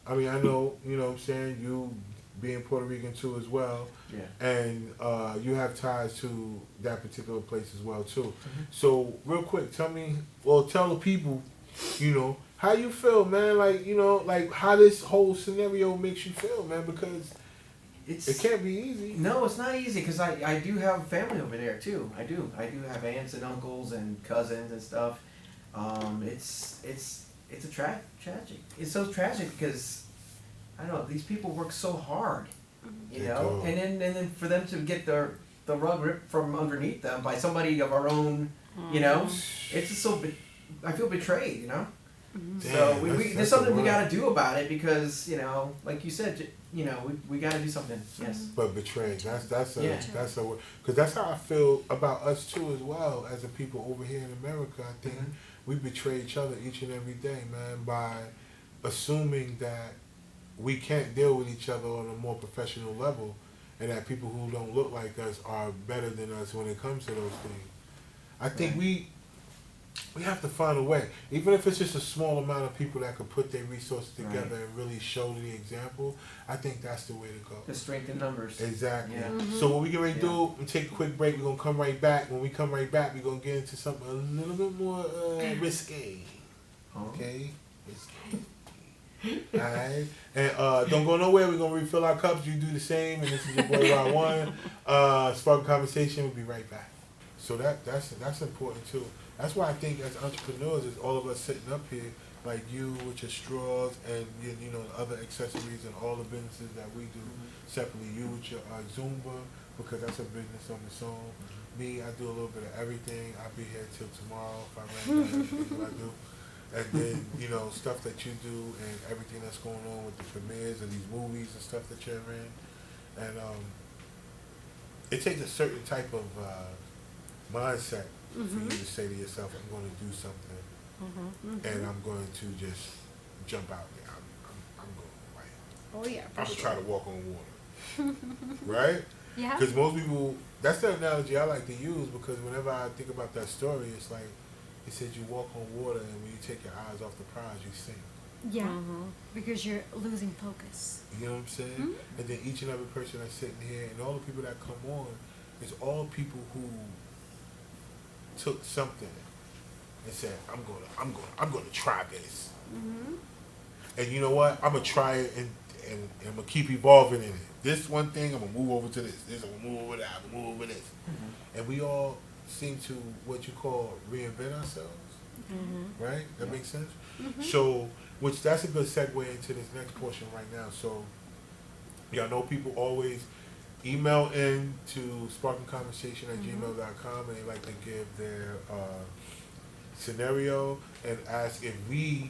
I mean, I know, you know what I'm saying, you being Puerto Rican too as well, Yeah. and you have ties to that particular place as well too. Mm-hmm. So real quick, tell the people, how you feel, man, like how this whole scenario makes you feel, man, because it can't be easy. No, it's not easy because I do have family over there too. I do have aunts and uncles and cousins and stuff. It's a tragic. It's so tragic because I don't know, these people work so hard, you They know, do. and then for them to get the rug ripped from underneath them by somebody of our own, you know, it's just so. I feel betrayed, you know. So Damn, there's that's something a we word. got to do about it because like you said, we got to do something. Yes. But betrayed. That's a Yeah. that's a because that's how I feel about us too as well as the people over here in America. I think Mhm. we betray each other each and every day, man, by assuming that we can't deal with each other on a more professional level, and that people who don't look like us are better than us when it comes to those things. I think Right. we have to find a way, even if it's just a small amount of people that could put their resources Right. together and really show the example. I think that's the way to go. The strength in numbers. Exactly. Yeah. So what we get ready to Yeah. do, we take a quick break. We're going to come right back. When we come right back, we're going to get into something a little bit more risque. Oh. Okay? Risque. Alright? And don't go nowhere. We're going to refill our cups. You do the same. And this is your boy Y1. Spark Conversation. We'll be right back. So that's important too. That's why I think as entrepreneurs, is all of us sitting up here, like you with your straws and other accessories and all the businesses that we do separately. You with your Zumba, because that's a business on its own. Me, I do a little bit of everything. I'll be here till tomorrow if I ran down everything that I do. And then stuff that you do and everything that's going on with the premieres of these movies and stuff that you're in. And it takes a certain type of mindset for you to say to yourself, I'm going to do something, and I'm going to just jump out there. I'm going right. Oh yeah. I'm going to try to walk on water. Right? Yeah. Because most people, that's the analogy I like to use, because whenever I think about that story, it's like, it says you walk on water, and when you take your eyes off the prize, you sink. Yeah. Because you're losing focus. You know what I'm saying? And then each and every person that's sitting here, and all the people that come on, is all people who took something and said, I'm gonna try this. And you know what? I'm gonna try it, and I'm gonna keep evolving in it. This one thing, I'm gonna move over to this. I'm gonna move over that. I'm gonna move over this. And we all seem to what you call reinvent ourselves. Right? That makes sense. So, which that's a good segue into this next portion right now. So, y'all know people always email in to sparkingconversation@gmail.com, and they like to give their scenario and ask if we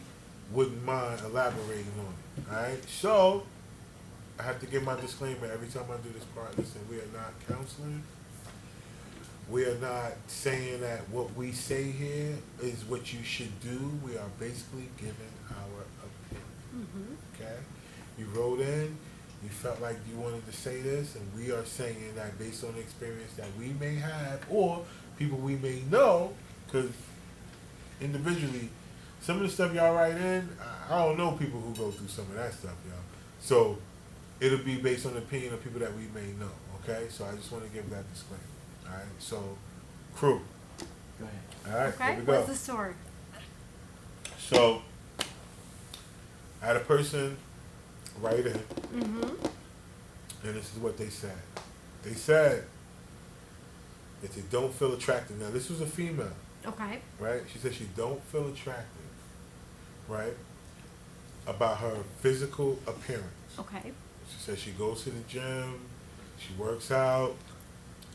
wouldn't mind elaborating on it. Alright? So, I have to give my disclaimer every time I do this part. Listen, we are not counseling. We are not saying that what we say here is what you should do. We are basically giving our opinion. Okay? You wrote in, you felt like you wanted to say this, and we are saying that based on the experience that we may have, or people we may know, because individually, some of the stuff y'all write in, I don't know people who go through some of that stuff, y'all. So, it'll be based on the opinion of people that we may know, okay? So I just want to give that disclaimer. Alright, so crew. Go ahead. Alright, Okay. here we go. What's the story? So I had a person write in, and this is what they said. They said that they don't feel attractive. Now, this was a female, Okay. right? She said she don't feel attractive, right, about her physical appearance. Okay. She says she goes to the gym, she works out,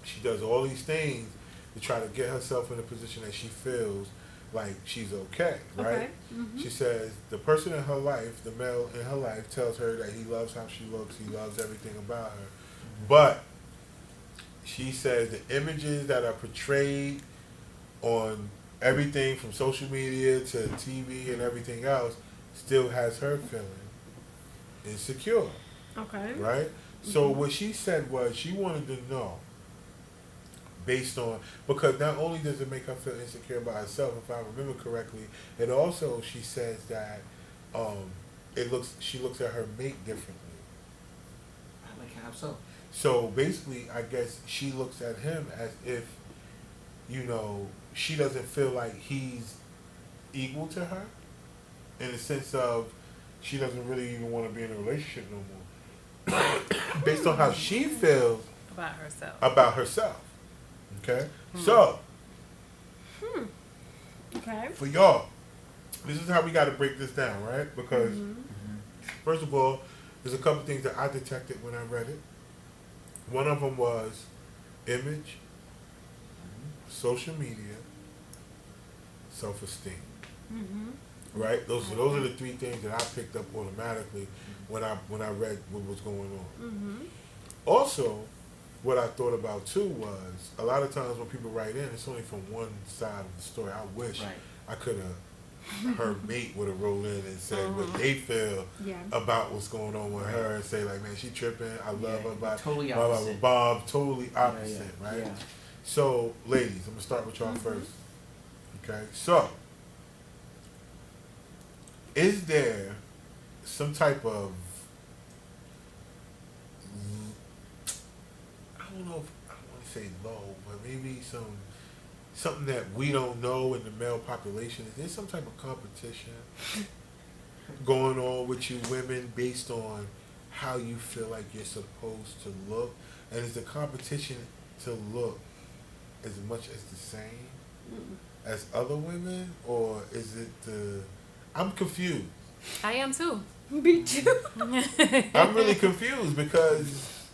she does all these things to try to get herself in a position that she feels like she's okay, right? Okay. Mm-hmm. She says the person in her life, the male in her life, tells her that he loves how she looks, he loves everything about her. But she says the images that are portrayed on everything from social media to TV and everything else still has her feeling insecure, Okay. right? So what she said was she wanted to know, based on, because not only does it make her feel insecure about herself, if I remember correctly, it also, she says that she looks at her mate differently. Like how so? So basically, I guess she looks at him as if, she doesn't feel like he's equal to her, in the sense of she doesn't really even want to be in a relationship no more, based on how she feels About herself. Okay? So, Okay. for y'all, this is how we got to break this down, right? Because, first of all, there's a couple things that I detected when I read it. One of them was image, social media, self-esteem. Right? Those are the three things that I picked up automatically when I read what was going on. Also, what I thought about too was a lot of times when people write in, it's only from one side of the story. I wish I could have, her mate would have rolled in and said what they feel about what's going on with her, and say like, man, she tripping. I love her, but totally blah, blah, opposite. blah, Bob, totally opposite, right? Yeah. So, ladies, I'm gonna start with y'all first. Okay, so is there some type of, I don't know if I want to say low, but maybe something that we don't know in the male population? Is there some type of competition going on with you women based on how you feel like you're supposed to look? And is the competition to look as much as the same as other women, or is it I'm confused. I am too. Me too. I'm really confused because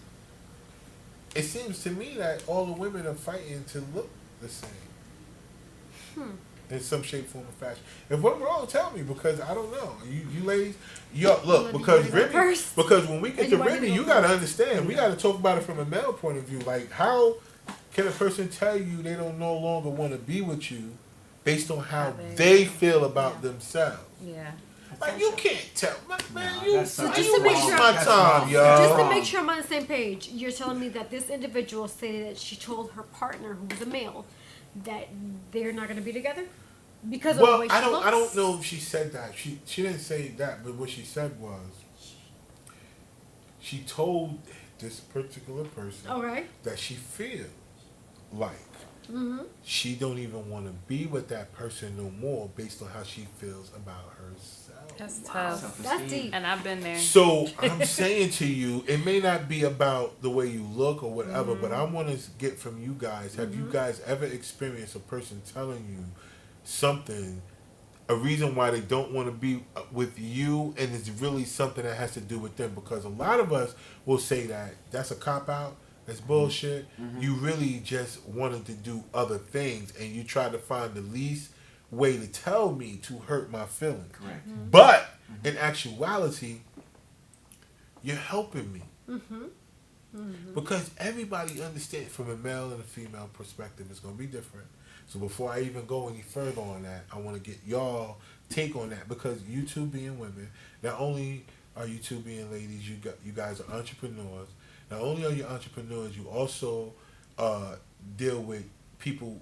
it seems to me that all the women are fighting to look the same. In some shape, form, or fashion. If I'm wrong, tell me, because I don't know. You ladies, look, because Remy, because when we get to Remy, you gotta understand, we gotta talk about it from a male point of view. Like, how can a person tell you they don't no longer want to be with you based on how they feel about themselves? Yeah. Like, you can't tell, man. So just to make sure, my time, yo. just to make sure I'm on the same page, you're telling me that this individual stated that she told her partner, who was a male, that they're not going to be together because of the way she looks? I don't know if she said that. She didn't say that, but what she said was she told this particular person that she feels like she don't even want to be with that person no more based on how she feels about herself. That's tough. That's deep. And I've been there. So I'm saying to you, it may not be about the way you look or whatever, but I want to get from you guys, have you guys ever experienced a person telling you something, a reason why they don't want to be with you, and it's really something that has to do with them? Because a lot of us will say that that's a cop-out, that's bullshit. You really just wanted to do other things, and you try to find the least way to tell me to hurt my feelings. Correct. But in actuality, you're helping me. Because everybody understands from a male and a female perspective, it's going to be different. So before I even go any further on that, I want to get y'all take on that, because you two being women, not only are you two being ladies, you guys are entrepreneurs. Not only are you entrepreneurs, you also deal with people,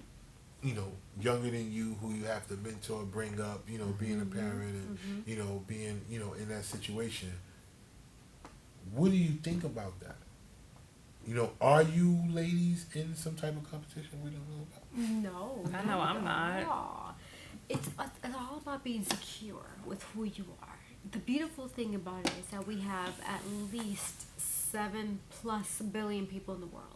younger than you, who you have to mentor, bring up, being a parent and, being, in that situation. What do you think about that? Are you ladies in some type of competition we don't know about? No. I know I'm not. Aw. It's all about being secure with who you are. The beautiful thing about it is that we have at least 7+ billion people in the world.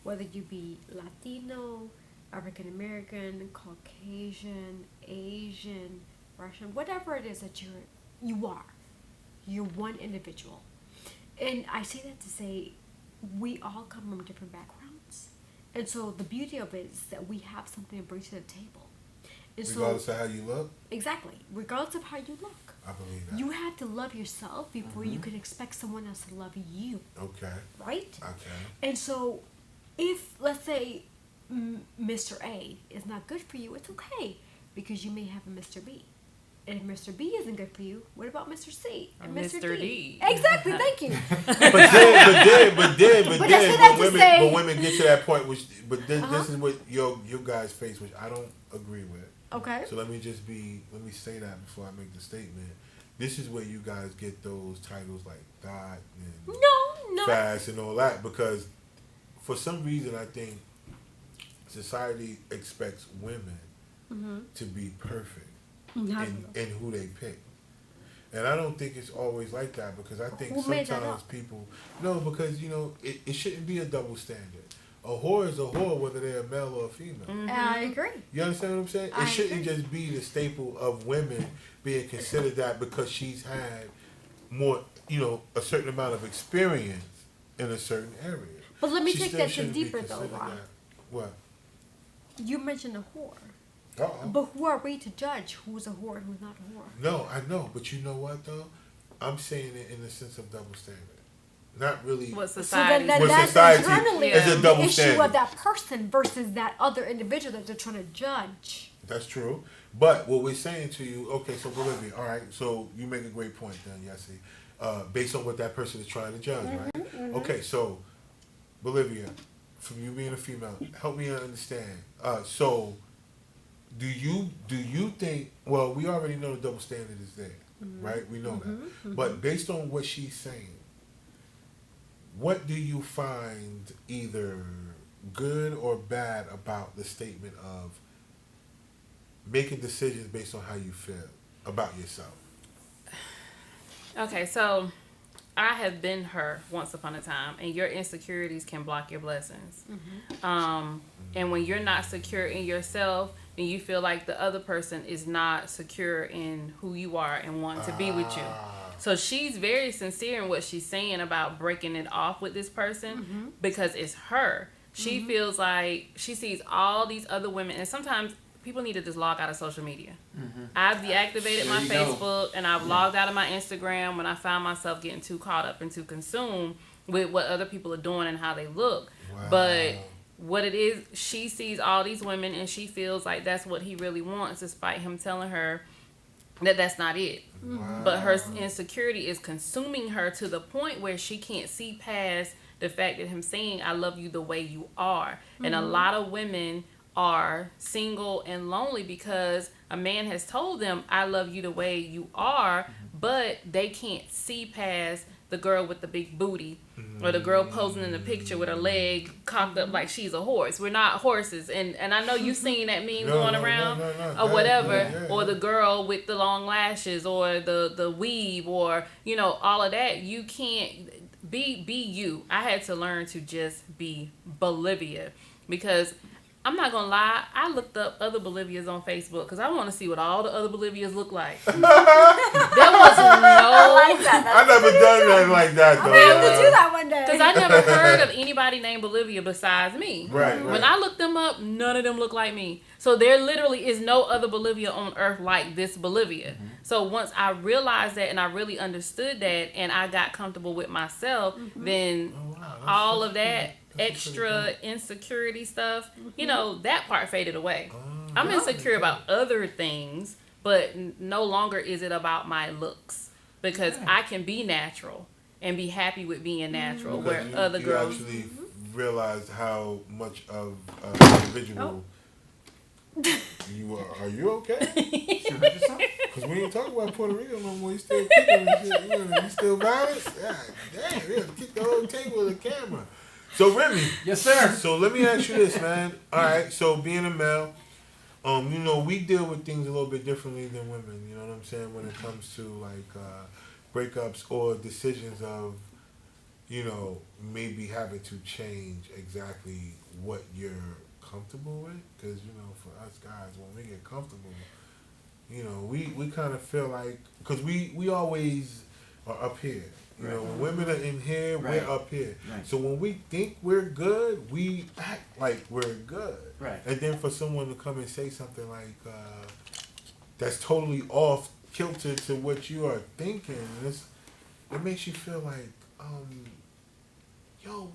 whether you be Latino, African American, Caucasian, Asian, Russian, whatever it is that you are. You're one individual. And I say that to say we all come from different backgrounds. And so the beauty of it is that we have something to bring to the table. And Regardless of how you look? Exactly. Regardless of how you look. I believe that. You have to love yourself before you can expect someone else to love you. Okay. Right? Okay. And so if, let's say, Mr. A is not good for you, it's okay. Because you may have a Mr. B. And if Mr. B isn't good for you, what about Mr. C and Mr. D? Exactly, thank you. But then, But when women get to that point, this is what your guys face, which I don't agree with. Okay. So let me say that before I make the statement. This is where you guys get those titles like God and No. fast and all that, because for some reason I think society expects women to be perfect in who they pick. And I don't think it's always like that, because I think sometimes people... No, because, it shouldn't be a double standard. A whore is a whore, whether they're a male or a female. I agree. You understand what I'm saying? It shouldn't just be the staple of women being considered that because she's had more, a certain amount of experience in a certain area. But let me She take still that to shouldn't be deeper though, considered Ron. that. What? You mentioned a whore. Uh-oh. But who are we to judge who's a whore and who's not a whore? No, I know, but you know what though? I'm saying it in the sense of double standard. Not really. What So society? then What that's society internally is a the double issue standard. of that person versus that other individual that they're trying to judge. That's true. But what we're saying to you, okay, so Bolivia, all right, so you make a great point then, Yessie, based on what that person is trying to judge, right? Okay, so Bolivia, from you being a female, help me understand. So do you think, well, we already know the double standard is there, right? We know that. But based on what she's saying, what do you find either good or bad about the statement of making decisions based on how you feel about yourself? Okay, so I have been her once upon a time, and your insecurities can block your blessings. And when you're not secure in yourself, and you feel like the other person is not secure in who you are and want to be with you. So she's very sincere in what she's saying about breaking it off with this person because it's her. She feels like she sees all these other women, and sometimes people need to just log out of social media. I've deactivated my Facebook and I've logged out of my Instagram when I found myself getting too caught up and too consumed with what other people are doing and how they look. Wow. But what it is, she sees all these women and she feels like that's what he really wants, despite him telling her that that's not it. Wow. But her insecurity is consuming her to the point where she can't see past the fact that him saying, I love you the way you are. And a lot of women are single and lonely because a man has told them, I love you the way you are, but they can't see past the girl with the big booty or the girl posing in the picture with her leg cocked up like she's a horse. We're not horses. And I know you've seen that meme going around or whatever, or the girl with the long lashes or the weave or, all of that. You can't be you. I had to learn to just be Bolivia because I'm not gonna lie, I looked up other Bolivias on Facebook because I want to see what all the other Bolivias look like. There was no. I like that. I never done nothing like that though. I'm gonna have to do that one day. Because I never heard of anybody named Bolivia besides me. Right. When I looked them up, none of them look like me. So there literally is no other Bolivia on earth like this Bolivia. So once I realized that and I really understood that and I got comfortable with myself, then all of that extra insecurity stuff, that part faded away. I'm insecure about other things, but no longer is it about my looks because I can be natural and be happy with being natural where other girls actually realized how much of an individual you are. Are you okay? Because we ain't talking about Puerto Rico no more. You still kicking and shit. You still violent? God damn, you have to kick the whole table with a camera. So Remy. Yes, sir. So let me ask you this, man. All right. So being a male, we deal with things a little bit differently than women. You know what I'm saying? When it comes to like breakups or decisions of maybe having to change exactly what you're comfortable with. Because, for us guys, when we get comfortable, we kind of feel like, because we always are up here. Right. When women are in here, Right. we're up here. Right. So when we think we're good, we act like we're good. Right. And then for someone to come and say something like that's totally off kilter to what you are thinking, it makes you feel like, yo,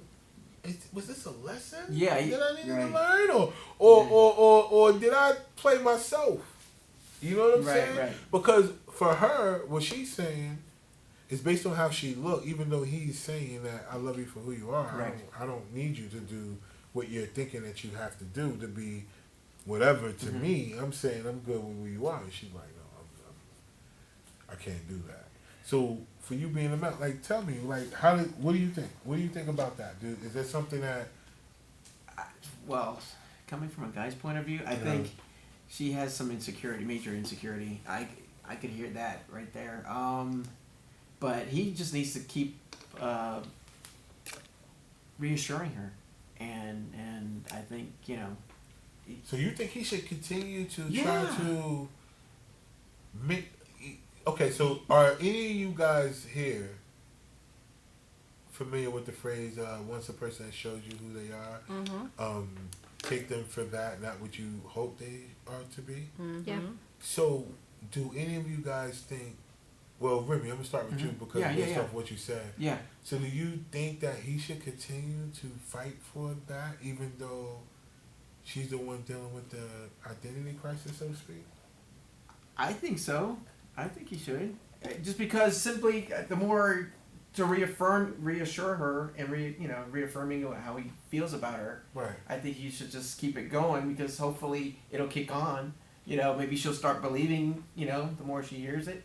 was this a lesson? Yeah, Did I need to right. learn, or did I play myself? You know what I'm Right, saying? right. Because for her, what she's saying is based on how she look. Even though he's saying that I love you for who you are, Right. I don't need you to do what you're thinking that you have to do to be whatever. To Mhm. me, I'm saying I'm good with who you are, and she's like, no, I can't do that. So for you being a man, like, tell me, like, what do you think? What do you think about that, dude? Is that something that? Well, coming from a guy's point of view, I think she has some insecurity, major insecurity. I could hear that right there. But he just needs to keep reassuring her, and I think So you think he should continue to Yeah. try to make? Okay, so are any of you guys here familiar with the phrase "once a person shows you who they are, take them for that, not what you hope they are to be"? Yeah. So, do any of you guys think? Well, Remy, I'm gonna start with you because based off what you said. Yeah. So, do you think that he should continue to fight for that, even though she's the one dealing with the identity crisis, so to speak? I think so. I think he should. Just because simply the more to reassure her, and reaffirming how he feels about her. Right. I think he should just keep it going because hopefully it'll kick on. Maybe she'll start believing. The more she hears it.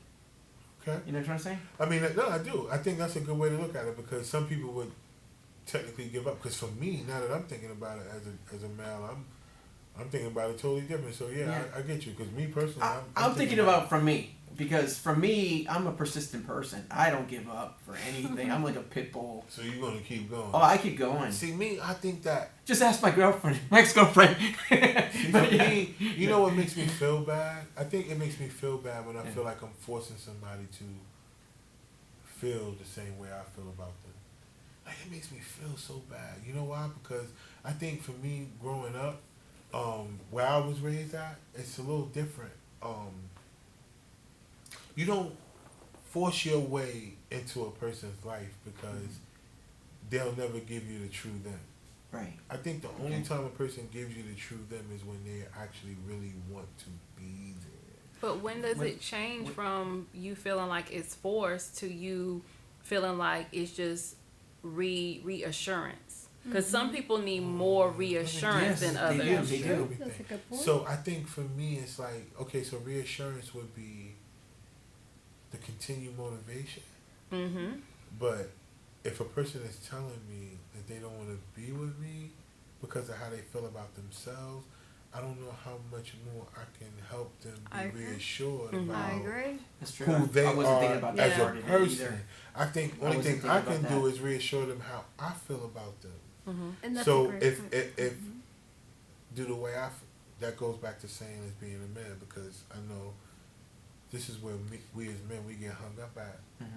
Okay. You know what I'm trying to say? I mean, no, I do. I think that's a good way to look at it because some people would technically give up. Because for me, now that I'm thinking about it as a male, I'm thinking about it totally different. So yeah. I get you. Because me personally, I'm thinking about from me. Because for me, I'm a persistent person. I don't give up for anything. I'm like a pit bull. So you're gonna keep going. Oh, I keep going. See, me, I think that. Just ask my girlfriend, my ex-girlfriend. For me, you know what makes me feel bad? I think it makes me feel bad when I feel like I'm forcing somebody to feel the same way I feel about them. Like, it makes me feel so bad. You know why? Because I think for me, growing up, where I was raised at, it's a little different. You don't force your way into a person's life because they'll never give you the true them. Right. I think the only time a person gives you the true them is when they actually really want to be there. But when does it change from you feeling like it's forced to you feeling like it's just reassurance? Because some people need more reassurance than others. They do. That's a good point. So I think for me, it's like, okay, so reassurance would be the continued motivation. Mm-hmm. But if a person is telling me that they don't want to be with me because of how they feel about themselves, I don't know how much more I can help them I be agree. reassured I about agree. That's true. who they I wasn't thinking are about as that a part of it person. either. I think I only wasn't thing I thinking can about do that. is reassure them how I feel about them. Mm-hmm. And that's So a great if point. if do the way that goes back to saying as being a man, because I know this is where we as men we get hung up at. Mhm.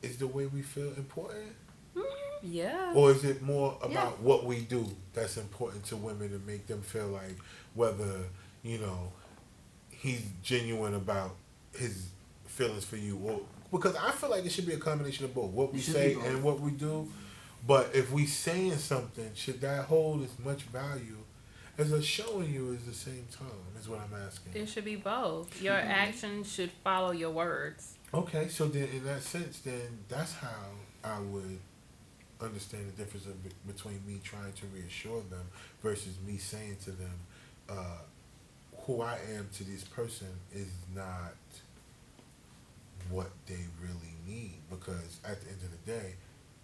Is the way we feel important, Yeah. or is it more about what we do that's important to women to make them feel like whether he's genuine about his feelings for you, or because I feel like it should be a combination of both what we It should say be both. and what we do. But if we saying something, should that hold as much value as us showing you at the same time? Is what I'm asking. It should be both. Your actions should follow your words. Okay, so then in that sense, then that's how I would understand the difference between me trying to reassure them versus me saying to them, who I am to this person is not what they really need. Because at the end of the day,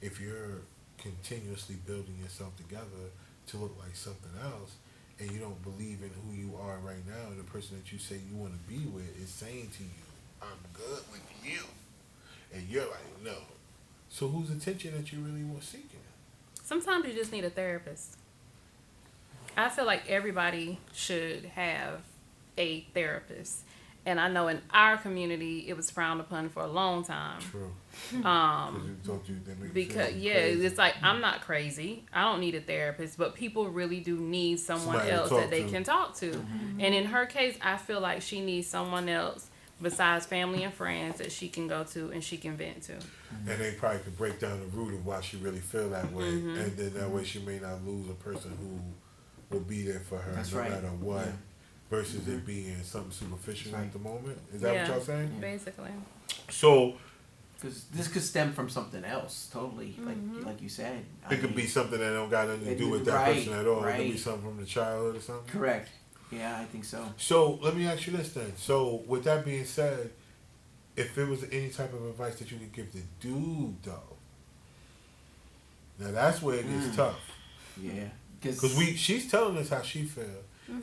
if you're continuously building yourself together to look like something else, and you don't believe in who you are right now, and the person that you say you want to be with is saying to you, I'm good with you, and you're like, no. So whose attention that you really want seeking? Sometimes you just need a therapist. I feel like everybody should have a therapist. And I know in our community, it was frowned upon for a long time. True. Because it's like, I'm not crazy. I don't need a therapist, but people really do need someone Somebody to else talk that they to. can talk to. And in her case, I feel like she needs someone else besides family and friends that she can go to and she can vent to. And they probably could break down the root of why she really feel that way, and then that way she may not lose a person who will be there for her That's no right. matter what. Yeah. Versus it being something superficial That's at the moment. Is that what y'all saying? Basically. So Because this could stem from something else, totally. Like you said. it could be something that don't got nothing to do with that Right, person at all. It could be right. something from the childhood or something. Correct. Yeah, I think so. So let me ask you this then. So with that being said, if it was any type of advice that you could give the dude though, now that's where it gets tough. Yeah. Because she's telling us how she feel.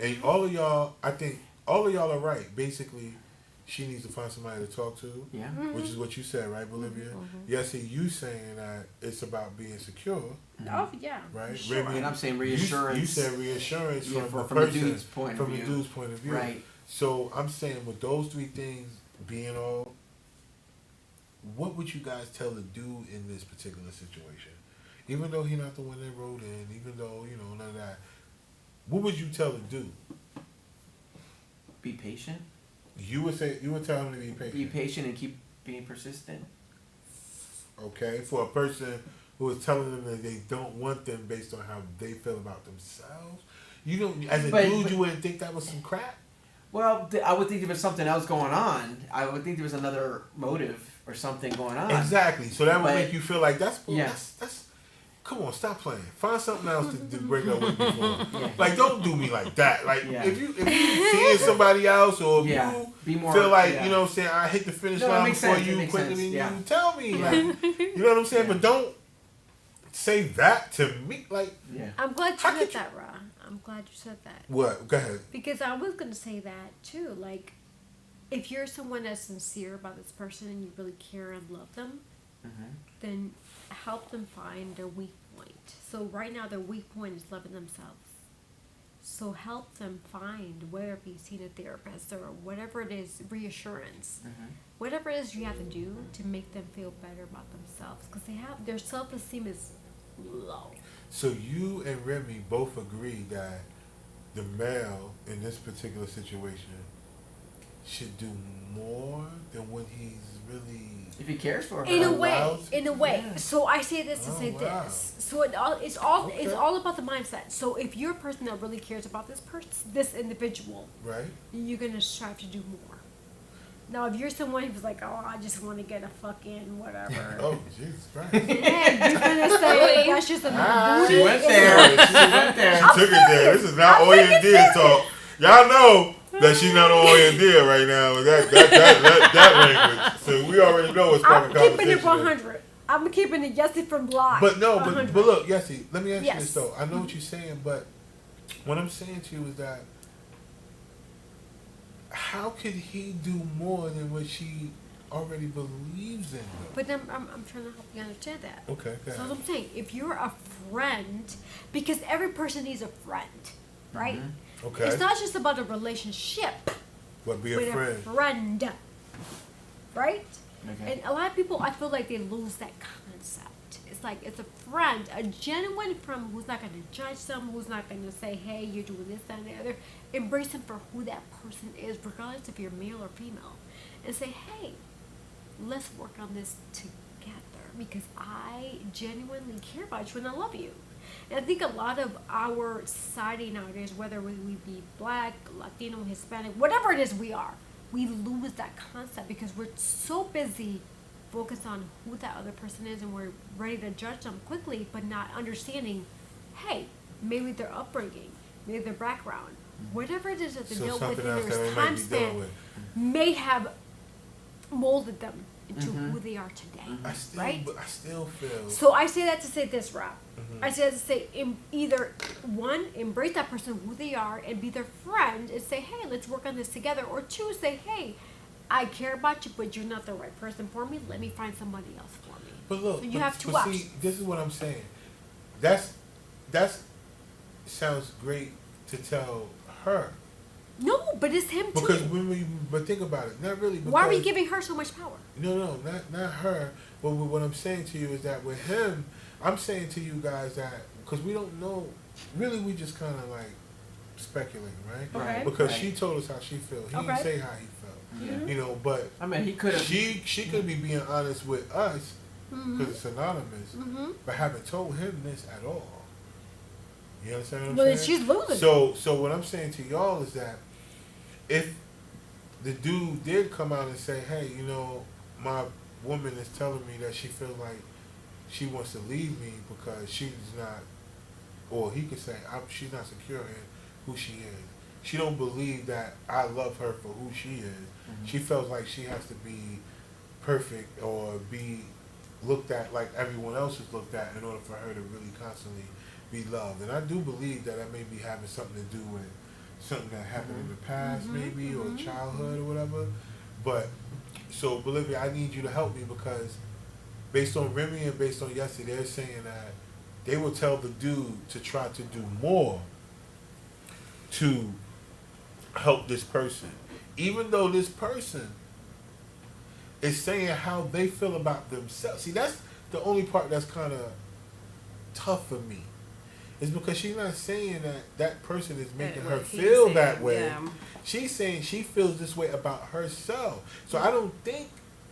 And all of y'all, I think all of y'all are right. Basically, she needs to find somebody to talk to. Yeah. Which is what you said, right, Bolivia? Yes, you saying that it's about being secure, Oh yeah. right? Sure. Remy, And I'm saying reassurance. You said reassurance Yeah, from from the the person, dude's point of from view. the dude's point of view. Right. So I'm saying with those three things being all, what would you guys tell the dude in this particular situation? Even though he's not the one that wrote in, even though, none of that, what would you tell the dude? Be patient. You would tell him to be patient. Be patient and keep being persistent. Okay, for a person who is telling them that they don't want them based on how they feel about themselves. You don't, as a dude, you wouldn't think that was some crap. Well, I would think there was something else going on. I would think there was another motive or something going on. Exactly. So that would But- make you feel like that's Yeah. that's. Come on, stop playing. Find something else to break up with me for. Yeah. Like, don't do me like that. Like, Yeah. if you seeing somebody else, or if Yeah. you Be more, feel like yeah. you know what I'm saying, I hit the finish No, it line makes before sense. It you makes quicker sense. than Yeah. you tell me. Yeah. Like, you know what I'm saying? Yeah. But don't say that to me. Like, Yeah. I'm glad you How said could you- that, Ra. I'm glad you said that. what? Go ahead. Because I was going to say that too. Like, if you're someone that's sincere about this person and you really care and love them, then help them find their weak point. So right now their weak point is loving themselves. So help them find, whether it be seeing a therapist or whatever it is, reassurance. Whatever it is you have to do to make them feel better about themselves. Because their self-esteem is low. So you and Remy both agree that the male in this particular situation should do more than what he's really. If he cares for her. In a allowed way, to- in a way. Yeah. So I say this to Oh, say wow. this. So it's Okay. all about the mindset. So if you're a person that really cares about this individual, Right? you're gonna strive to do more. Now, if you're someone who's like, oh, I just want to get a fucking whatever, Oh, Jesus Christ. yeah, you're gonna say that's just a booty. She went there. She went there. She took it there. This is not Oya and Deer talk. Y'all know that she's not on Oya and Deer right now with that language. So we already know what's I'm fucking keeping it conversation. 100. I'm keeping it Yessie from Block. But no, 100. but look, Yessie, let me ask you Yes. this though. I know what you're saying, but what I'm saying to you is that how could he do more than what she already believes in? Though? But then I'm trying to help you understand that. Okay, go So ahead. what I'm saying, if you're a friend, because every person needs a friend, right? Okay, It's not just about a relationship but be a with friend. a friend, right? Okay. And a lot of people, I feel like they lose that concept. It's like it's a friend, a genuine friend who's not going to judge them, who's not going to say, "Hey, you're doing this, that, and the other." Embrace them for who that person is, regardless if you're male or female, and say, "Hey, let's work on this together because I genuinely care about you and I love you." And I think a lot of our society nowadays, whether we be black, Latino, Hispanic, whatever it is we are, we lose that concept because we're so busy focused on who that other person is and we're ready to judge them quickly, but not understanding, hey, maybe their upbringing, maybe their background, whatever it is that they So dealt with something in else their that they might time be dealing span with. may have molded them into who they are today, I still, right? but I still feel. So I say that to say this, Rob. Mm-hmm. I say that to say either one, embrace that person who they are and be their friend and say, hey, let's work on this together. Or two, say, hey, I care about you, but you're not the right person for me. Let me find somebody else for me. But look, So you have two but options. see, this is what I'm saying. That's sounds great to tell her. No, but it's him too. Because but think about it, not really. Why are we because- giving her so much power? No, not her. But what I'm saying to you is that with him, I'm saying to you guys that because we don't know, really, we just kind of like speculating, right? Okay. Because Right. she told us how she felt. He Okay. didn't say how he felt. Yeah. You know, but I mean, he could have. she could be being honest with us because it's anonymous, Mm-hmm. but haven't told him this at all. You understand what I'm Well, saying? she's losing. So what I'm saying to y'all is that if the dude did come out and say, hey, you know, my woman is telling me that she feels like she wants to leave me because she's not, or he could say, she's not secure in who she is. She don't believe that I love her for who she is. Mm-hmm. She feels like she has to be perfect or be looked at like everyone else is looked at in order for her to really constantly be loved. And I do believe that may be having something to do with something that happened in the past, maybe, or childhood or whatever. But so Bolivia, I need you to help me because based on Remy and based on Yessie, they're saying that they will tell the dude to try to do more to help this person, even though this person is saying how they feel about themselves. See, that's the only part that's kind of tough for me. Is because she's not saying that that person is making her what he feel said, that way. yeah. She's saying she feels this way about herself. So I don't think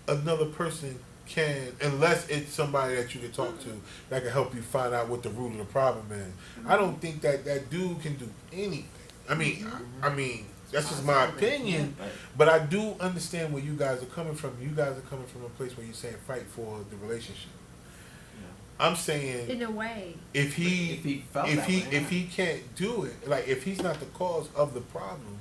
another person can, unless it's somebody that you can talk to that can help you find out what the root of the problem is. I don't think that dude can do anything. I mean, that's just my opinion. But I do understand where you guys are coming from. You guys are coming from a place where you're saying fight for the relationship. I'm saying In a way. if he felt that way, if he can't do it, like if he's not the cause of the problem,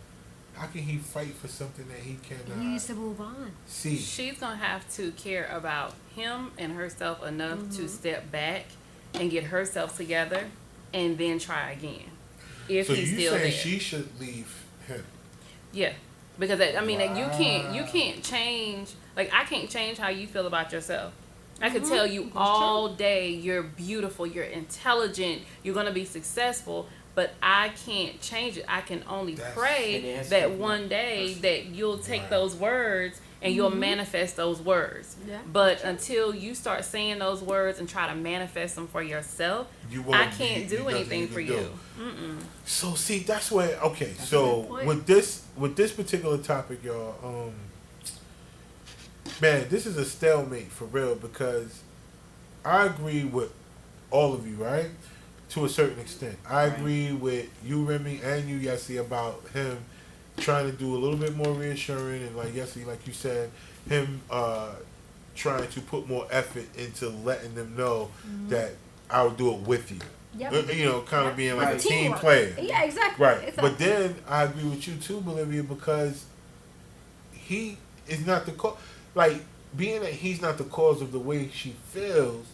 how can he fight for something that he cannot He needs to move on. see? She's gonna have to care about him and herself enough to step back and get herself together, and then try again. If So he's you still saying there, she should leave him? yeah, because I mean you Wow. can't change. Like I can't change how you feel about yourself. I could tell you all day you're beautiful, you're intelligent, you're gonna be successful, but I can't change it. I can only That's- It pray is that different. one day that you'll take Right. those words and you'll manifest those words. Yeah. But until you start saying those words and try to manifest them for yourself, You won't I be- can't do nothing anything you for can you. do. So see, that's where okay. a So good point. with this particular topic, y'all, man, this is a stalemate for real because I agree with all of you, right? To a certain extent, I Right. agree with you, Remy, and you, Yessie, about him trying to do a little bit more reassuring, and like Yessie, like you said, him trying to put more effort into letting them know that I'll do it with you. Yep. You know, kind of Yep. being like Right. a team Teamwork. player. Yeah, exactly. Right. Exactly. But then I agree with you too, Bolivia, because he is not the cause. Like, being that he's not the cause of the way she feels,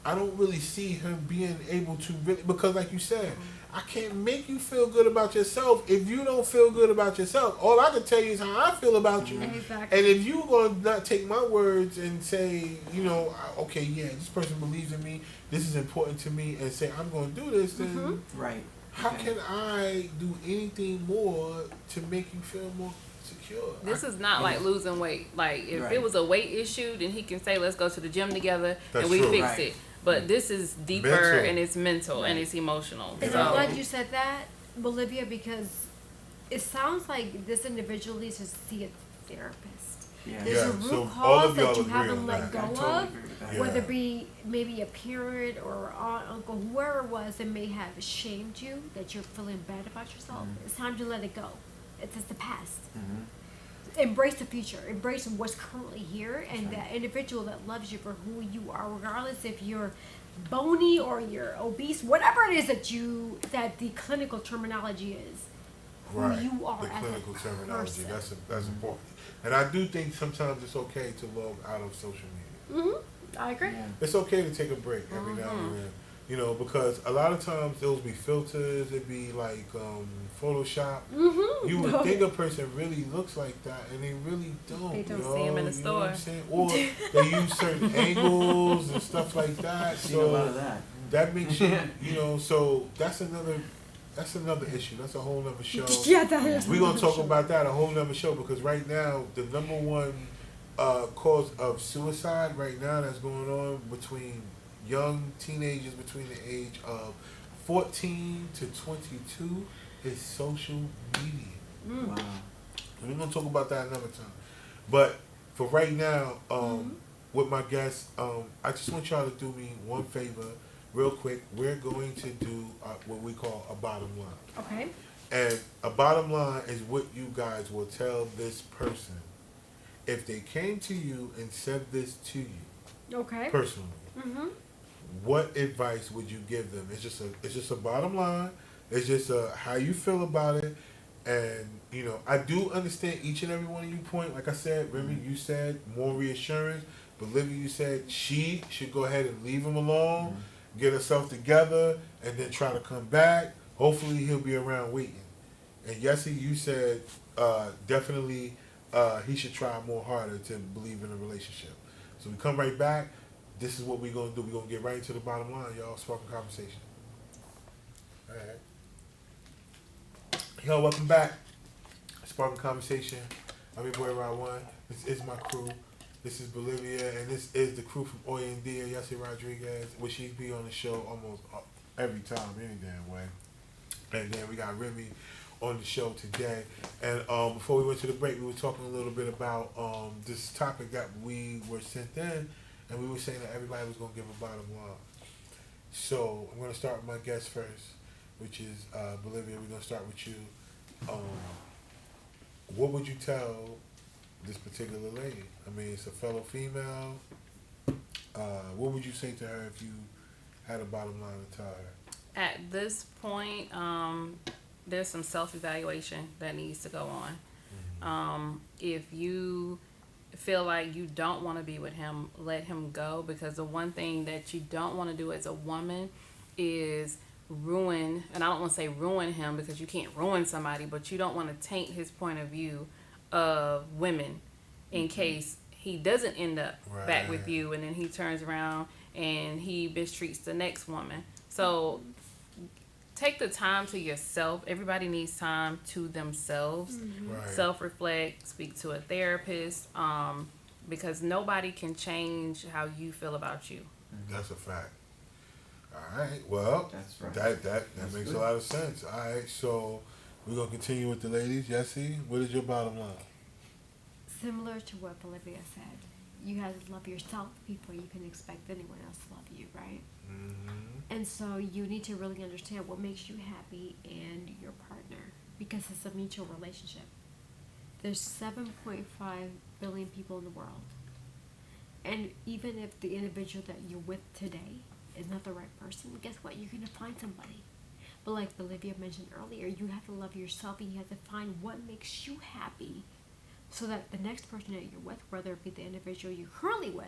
I don't really see him being able to really, because like you said, I can't make you feel good about yourself if you don't feel good about yourself. All I can tell you is how I feel about you. Exactly. And if you're going to not take my words and say, you know, okay, yeah, this person believes in me, this is important to me, and say, I'm going to do this, then Right. how Okay. can I do anything more to make you feel more secure? This is not like losing weight. Like if Right. it was a weight issue, then he can say, "Let's go to the gym together That's and we true. fix Right. it." But this is deeper Mental. and it's mental and Right. it's emotional. And So I'm glad you said that, Bolivia, because it sounds like this individual needs to see a therapist. Yeah. There's a so root all cause of y'all that you agree haven't on let that. go I totally of, agree with that. Yeah. whether it be maybe a parent or aunt, uncle, whoever it was that may have shamed you, that you're feeling bad about yourself. It's time to let it go. It's just the past. Embrace the future. Embrace what's currently here, and that individual that loves you for who you are, regardless if you're bony or you're obese, whatever it is that the clinical terminology is. Right. you are The as a clinical terminology. person. That's important. And I do think sometimes it's okay to log out of social media. I agree. Yeah. It's okay to take a break every now and then. You know, because a lot of times those be filters, it'd be like Photoshop. Mm-hmm. You would think a person really looks like that, and they really don't. They don't yo, see 'em in the you know what I'm store. saying? Or they use certain angles and stuff like that. I've seen a lot of So that. that makes you, you know. So that's another issue. That's a whole nother show. Yeah, that is. We're gonna talk about that a whole nother show because right now the number one cause of suicide right now that's going on between young teenagers between the age of 14 to 22 is social media. Mm. Wow. And we're gonna talk about that another time. But for right now, with my guests, I just want y'all to do me one favor, real quick. We're going to do what we call a bottom line. Okay. And a bottom line is what you guys will tell this person if they came to you and said this to you Okay. personally. Mm-hmm. What advice would you give them? It's just a bottom line. It's just how you feel about it. And you know, I do understand each and every one of you point. Like I said, Remy, you said more reassurance. But Livy, you said she should go ahead and leave him alone, get herself together, and then try to come back. Hopefully, he'll be around waiting. And Yessie, you said definitely he should try more harder to believe in a relationship. So we come right back. This is what we're going to do. We're going to get right into the bottom line, y'all. Sparking conversation. All right. Yo, welcome back. Sparking conversation. I'm your boy, Rod One. This is my crew. This is Bolivia, and this is the crew from Oye and Dia, Yessie Rodriguez, which she be on the show almost every time, any damn way. And then we got Remy on the show today. And before we went to the break, we were talking a little bit about this topic that we were sent in, and we were saying that everybody was going to give a bottom line. So I'm going to start with my guest first, which is Bolivia. We're going to start with you. What would you tell this particular lady? I mean, it's a fellow female. What would you say to her if you had a bottom line to tell her? At this point, there's some self-evaluation that needs to go on. If you feel like you don't want to be with him, let him go, because the one thing that you don't want to do as a woman is ruin, and I don't want to say ruin him because you can't ruin somebody, but you don't want to taint his point of view of women in case he doesn't end up back with you and then he turns around and he mistreats the next woman. So take the time to yourself. Everybody needs time to themselves. Right. Self-reflect, speak to a therapist, because nobody can change how you feel about you. That's a fact. All right. Well, That's right. That makes a lot of sense. All right. So we're gonna continue with the ladies. Jessie, what is your bottom line? Similar to what Bolivia said, you have to love yourself before you can expect anyone else to love you, right? Mm-hmm. And so you need to really understand what makes you happy and your partner, because it's a mutual relationship. There's 7.5 billion people in the world. And even if the individual that you're with today is not the right person, guess what? You're going to find somebody. But like Bolivia mentioned earlier, you have to love yourself and you have to find what makes you happy so that the next person that you're with, whether it be the individual you're currently with,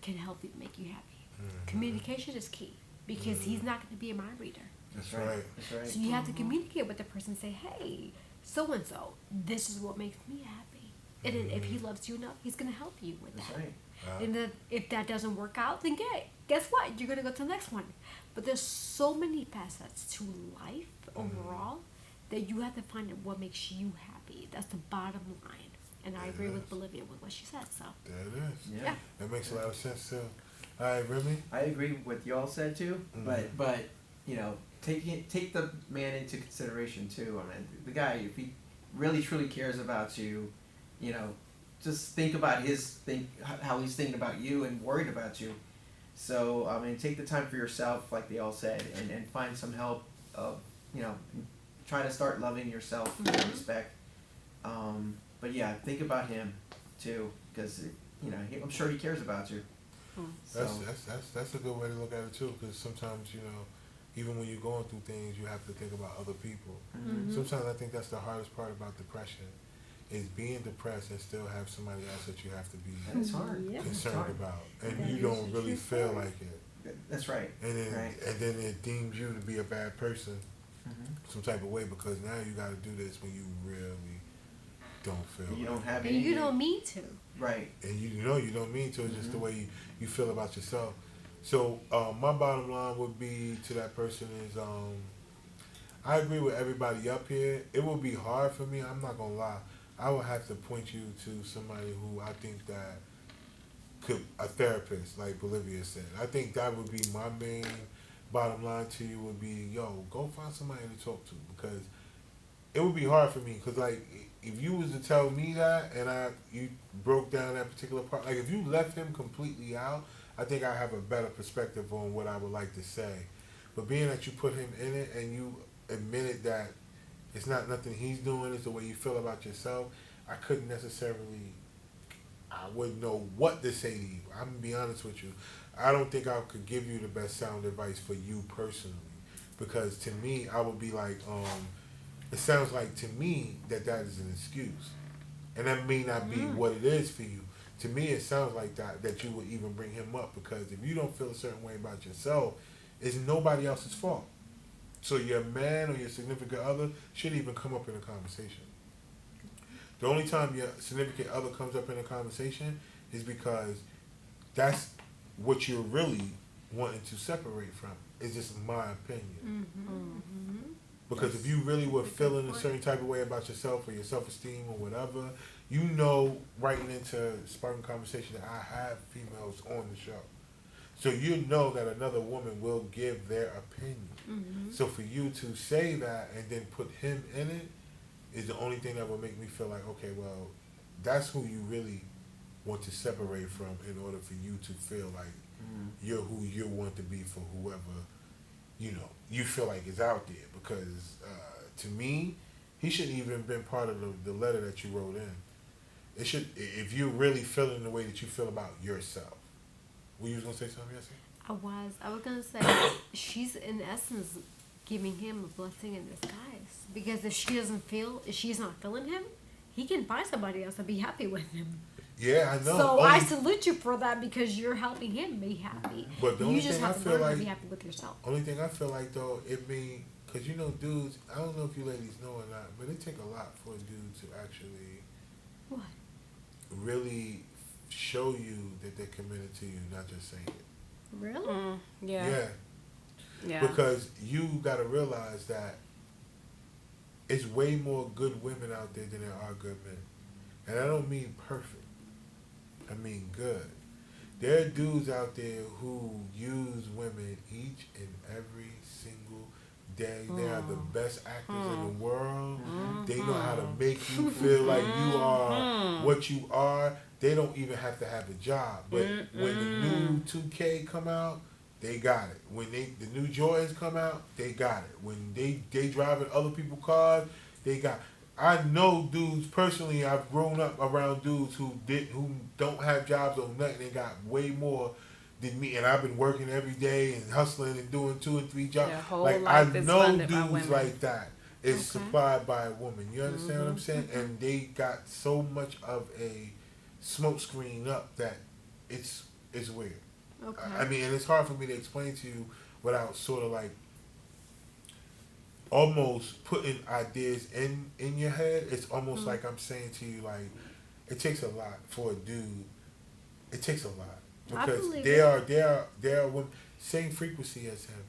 can help you, make you happy. Mm-hmm. Communication is key because he's not going to be a mind reader. That's right. That's right. So you have to communicate with the person and say, hey, so-and-so, this is what makes me happy. And then if he loves you enough, he's going to help you with That's that. right. And then if that doesn't work out, then guess what? You're going to go to the next one. But there's so many facets to life overall that you have to find out what makes you happy. That's the bottom line. And I agree with Bolivia with what she said. So There it is. Yeah. That makes a lot of sense too. All right, Remy. I agree with what y'all said too, but you know, take the man into consideration too. I mean, the guy, if he really truly cares about you, you know, just think about how he's thinking about you and worried about you. So I mean, take the time for yourself, like they all said, and find some help. You know, try to start loving yourself with respect. But yeah, think about him too, because you know, I'm sure he cares about you. So, That's a good way to look at it too, because sometimes, you know, even when you're going through things, you have to think about other people. Sometimes I think that's the hardest part about depression, is being depressed and still have somebody else that you have to be it's hard. Yeah. concerned hard. about, and That you is don't a really true feel story. like it. That's right. And then it deems you to be a bad person Mm-hmm. some type of way because now you got to do this when you really don't feel You right. don't have And any. you don't mean to. Right. And you know you don't mean to. It's just the Mhm. way you feel about yourself. So my bottom line would be to that person is I agree with everybody up here. It would be hard for me. I'm not gonna lie. I would have to point you to somebody who I think that could a therapist, like Bolivia said. I think that would be my main bottom line to you would be, yo, go find somebody to talk to because it would be hard for me because like if you was to tell me that and you broke down that particular part, like if you left him completely out, I think I have a better perspective on what I would like to say. But being that you put him in it and you admitted that it's not nothing he's doing, it's the way you feel about yourself, I couldn't necessarily, I wouldn't know what to say to you. I'm gonna be honest with you. I don't think I could give you the best sound advice for you personally because to me, I would be like, it sounds like to me that is an excuse, and that may not be what it is for you. To me, it sounds like that you would even bring him up because if you don't feel a certain way about yourself, it's nobody else's fault. So your man or your significant other should even come up in a conversation. The only time your significant other comes up in a conversation is because that's what you're really wanting to separate from. It's just my opinion. Because if you really were feeling a certain type of way about yourself or your self-esteem or whatever, you know, writing into sparking conversation that I have females on the show. So you know that another woman will give their opinion. So for you to say that and then put him in it is the only thing that will make me feel like, okay, well, that's who you really want to separate from in order for you to feel like you're who you want to be for whoever, you know, you feel like is out there. Because to me, he shouldn't even been part of the letter that you wrote in. It should, if you're really feeling the way that you feel about yourself. Were you was gonna say something, Yessie? I was gonna say she's in essence giving him a blessing in disguise because if she's not feeling him, he can find somebody else and be happy with him. Yeah, I know. So I salute you for that because you're helping him be happy. But the only You just thing I have to feel learn how like, to be happy with yourself. only thing I feel like though, it mean, cause you know dudes, I don't know if you ladies know or not, but it take a lot for a dude to actually What? really show you that they're committed to you, not just saying it. Really? Yeah. Because you gotta realize that it's way more good women out there than there are good men. And I don't mean perfect. I mean good. There are dudes out there who use women each and every single day. They are the best actors in the world. They know how to make you feel like you are what you are. They don't even have to have a job. But when the new 2K come out, they got it. When the new Jordans come out, they got it. When they driving other people's cars, they got it. I know dudes personally. I've grown up around dudes who don't have jobs or nothing. They got way more than me, and I've been working every day and hustling and doing 2 and 3 jobs. Their whole Like I life is know funded by dudes women. like that is supplied by a woman. You understand what I'm saying? And they got so much of a smoke screen up that it's weird. Okay. I mean, and it's hard for me to explain to you without sort of like almost putting ideas in your head. It's almost like I'm saying to you, like, it takes a lot for a dude. It takes a lot because believe there it. are women same frequency as him.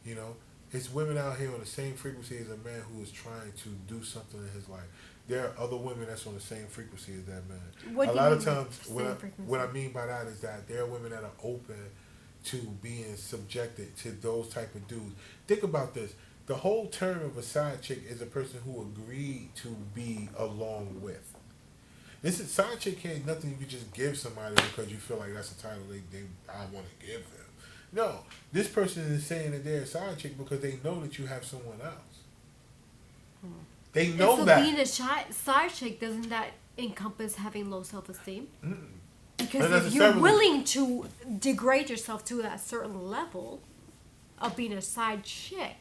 You know, it's women out here on the same frequency as a man who is trying to do something in his life. There are other women that's on the same frequency as that man. What A do lot you of mean times, same frequency? what I mean by that is that there are women that are open to being subjected to those type of dudes. Think about this. The whole term of a side chick is a person who agreed to be along with. This is side chick ain't nothing you can just give somebody because you feel like that's a title I want to give them. No, this person is saying that they're a side chick because they know that you have someone else. They know so that. being a side chick, doesn't that encompass having low self-esteem? Because Not if you're necessarily. willing to degrade yourself to that certain level of being a side chick,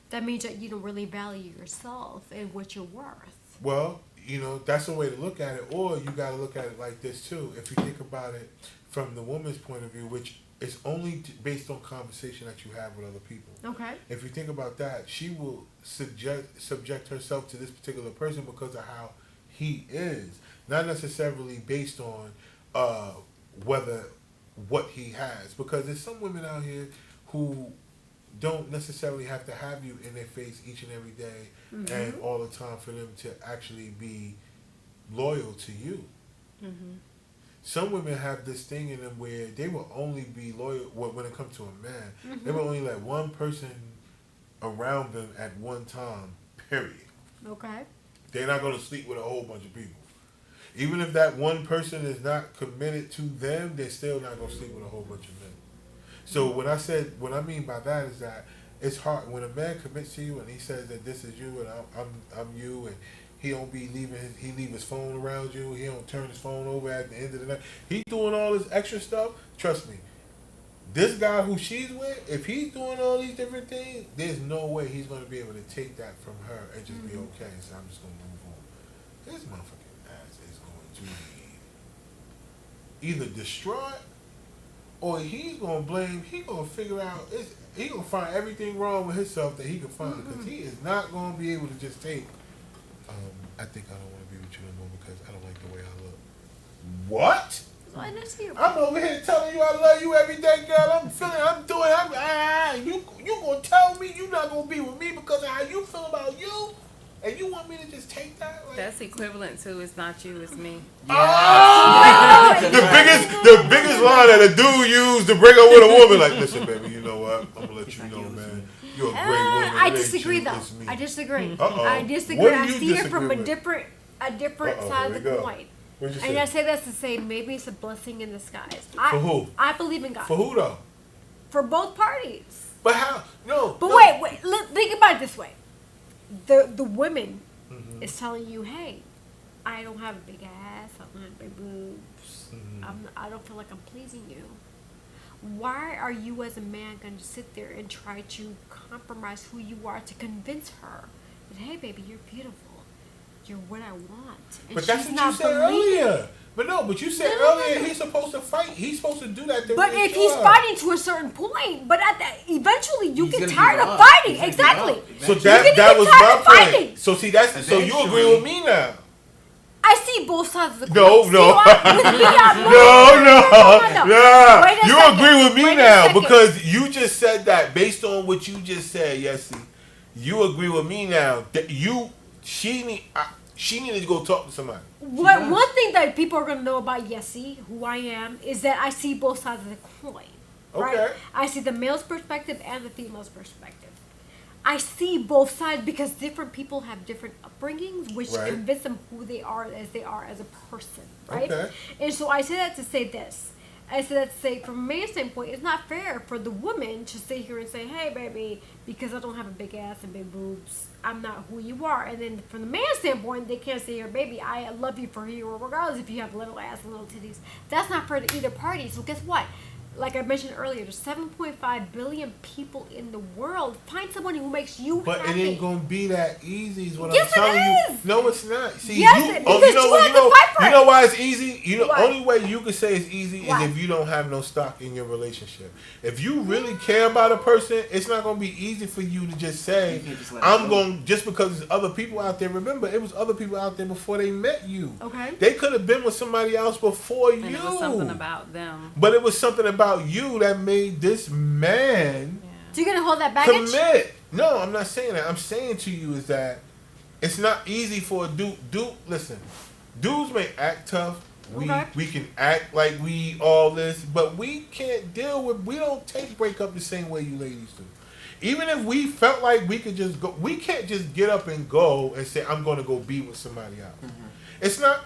that means that you don't really value yourself and what you're worth. Well, you know, that's a way to look at it. Or you got to look at it like this, too. If you think about it from the woman's point of view, which it's only based on conversation that you have with other people. Okay. If you think about that, she will subject herself to this particular person because of how he is, not necessarily based on whether what he has. Because there's some women out here who don't necessarily have to have you in their face each and every day and all the time for them to actually be loyal to you. Some women have this thing in them where they will only be loyal when it comes to a man. They will only let one person around them at one time, period. Okay. They're not going to sleep with a whole bunch of people. Even if that one person is not committed to them, they're still not going to sleep with a whole bunch of men. So what I mean by that is that it's hard when a man commits to you and he says that this is you and I'm you, and he don't be he leave his phone around you. He don't turn his phone over at the end of the night. He doing all this extra stuff. Trust me, this guy who she's with, if he's doing all these different things, there's no way he's going to be able to take that from her and just be okay. So I'm just going to move on. This motherfucking ass is going to be either distraught or he's going to blame. He's going to figure out. He's going to find everything wrong with himself that he can find because he is not going to be able to just take. I think I don't want to be with you no more because I don't like the way I look. What? Well, that's your I'm over here telling you I love you every day, girl. You gonna tell me you not gonna be with me because of how you feel about you, and you want me to just take that? Like, That's equivalent to "It's not you, it's me." oh! the biggest line that a dude used to break up with a woman. Like, listen, baby, you know what? I'm gonna let you know, man. You're a great woman. I disagree, though. I disagree. Uh-oh. I disagree. What do I you see it from disagree a different side of the coin. What'd you And say? I say that's to say maybe it's a blessing in disguise. For who? I believe in God. For who though? For both parties. But how? No. But no. wait. Think about it this way. The women is telling you, hey, I don't have a big ass. I don't have big boobs. I don't feel like I'm pleasing you. Why are you as a man going to sit there and try to compromise who you are to convince her that, hey, baby, you're beautiful. You're what I want. And But that's she's what you not said believing. earlier. But you said earlier he's supposed to fight. He's supposed to do that. But if he's fighting to a certain point, but at that, eventually you He's get gonna tired give of up. fighting. He's gonna give Exactly. up So eventually. You're that gonna was get tired my of point. fighting. So see so you agree with me now? I see both sides of the coin. No. See, with me, I'm No. Wait a You second. agree with me Wait a now second. because you just said that based on what you just said, Yessie. You agree with me now that she needed to go talk to somebody. One thing that people are going to know about Yessie, who I am, is that I see both sides of the coin. Right? Okay. I see the male's perspective and the female's perspective. I see both sides because different people have different upbringings, which Right. convince them who they are as a person, right? Okay. And so I say that to say this. I say that to say, from a man's standpoint, it's not fair for the woman to sit here and say, hey, baby, because I don't have a big ass and big boobs, I'm not who you are. And then from the man's standpoint, they can't say here, baby, I love you for who you are, regardless if you have little ass and little titties. That's not fair to either party. So guess what? Like I mentioned earlier, there's 7.5 billion people in the world. Find someone who makes you But happy. it ain't gonna be that easy. Is what Yes, I'm telling it you. is. No, it's not. See, Yes, you because know you what? have to fight for You it. know why it's easy. You know, Why? only way you can say it's easy Why? is if you don't have no stock in your relationship. If you really care about a person, it's not gonna be easy for you to just say, You can't just let it "I'm go. going," just because there's other people out there. Remember, it was other people out there before they met you. Okay. They could have been with somebody else before And you. it was something about them. But it was something about you that made this man Yeah. So you're going to hold that baggage? commit. No, I'm not saying that. I'm saying to you is that it's not easy for a dude. Listen, dudes may act tough. Okay. We can act like we all this, but we can't deal with. We don't take breakup the same way you ladies do. Even if we felt like we could just go, we can't just get up and go and say I'm going to go be with somebody else. It's not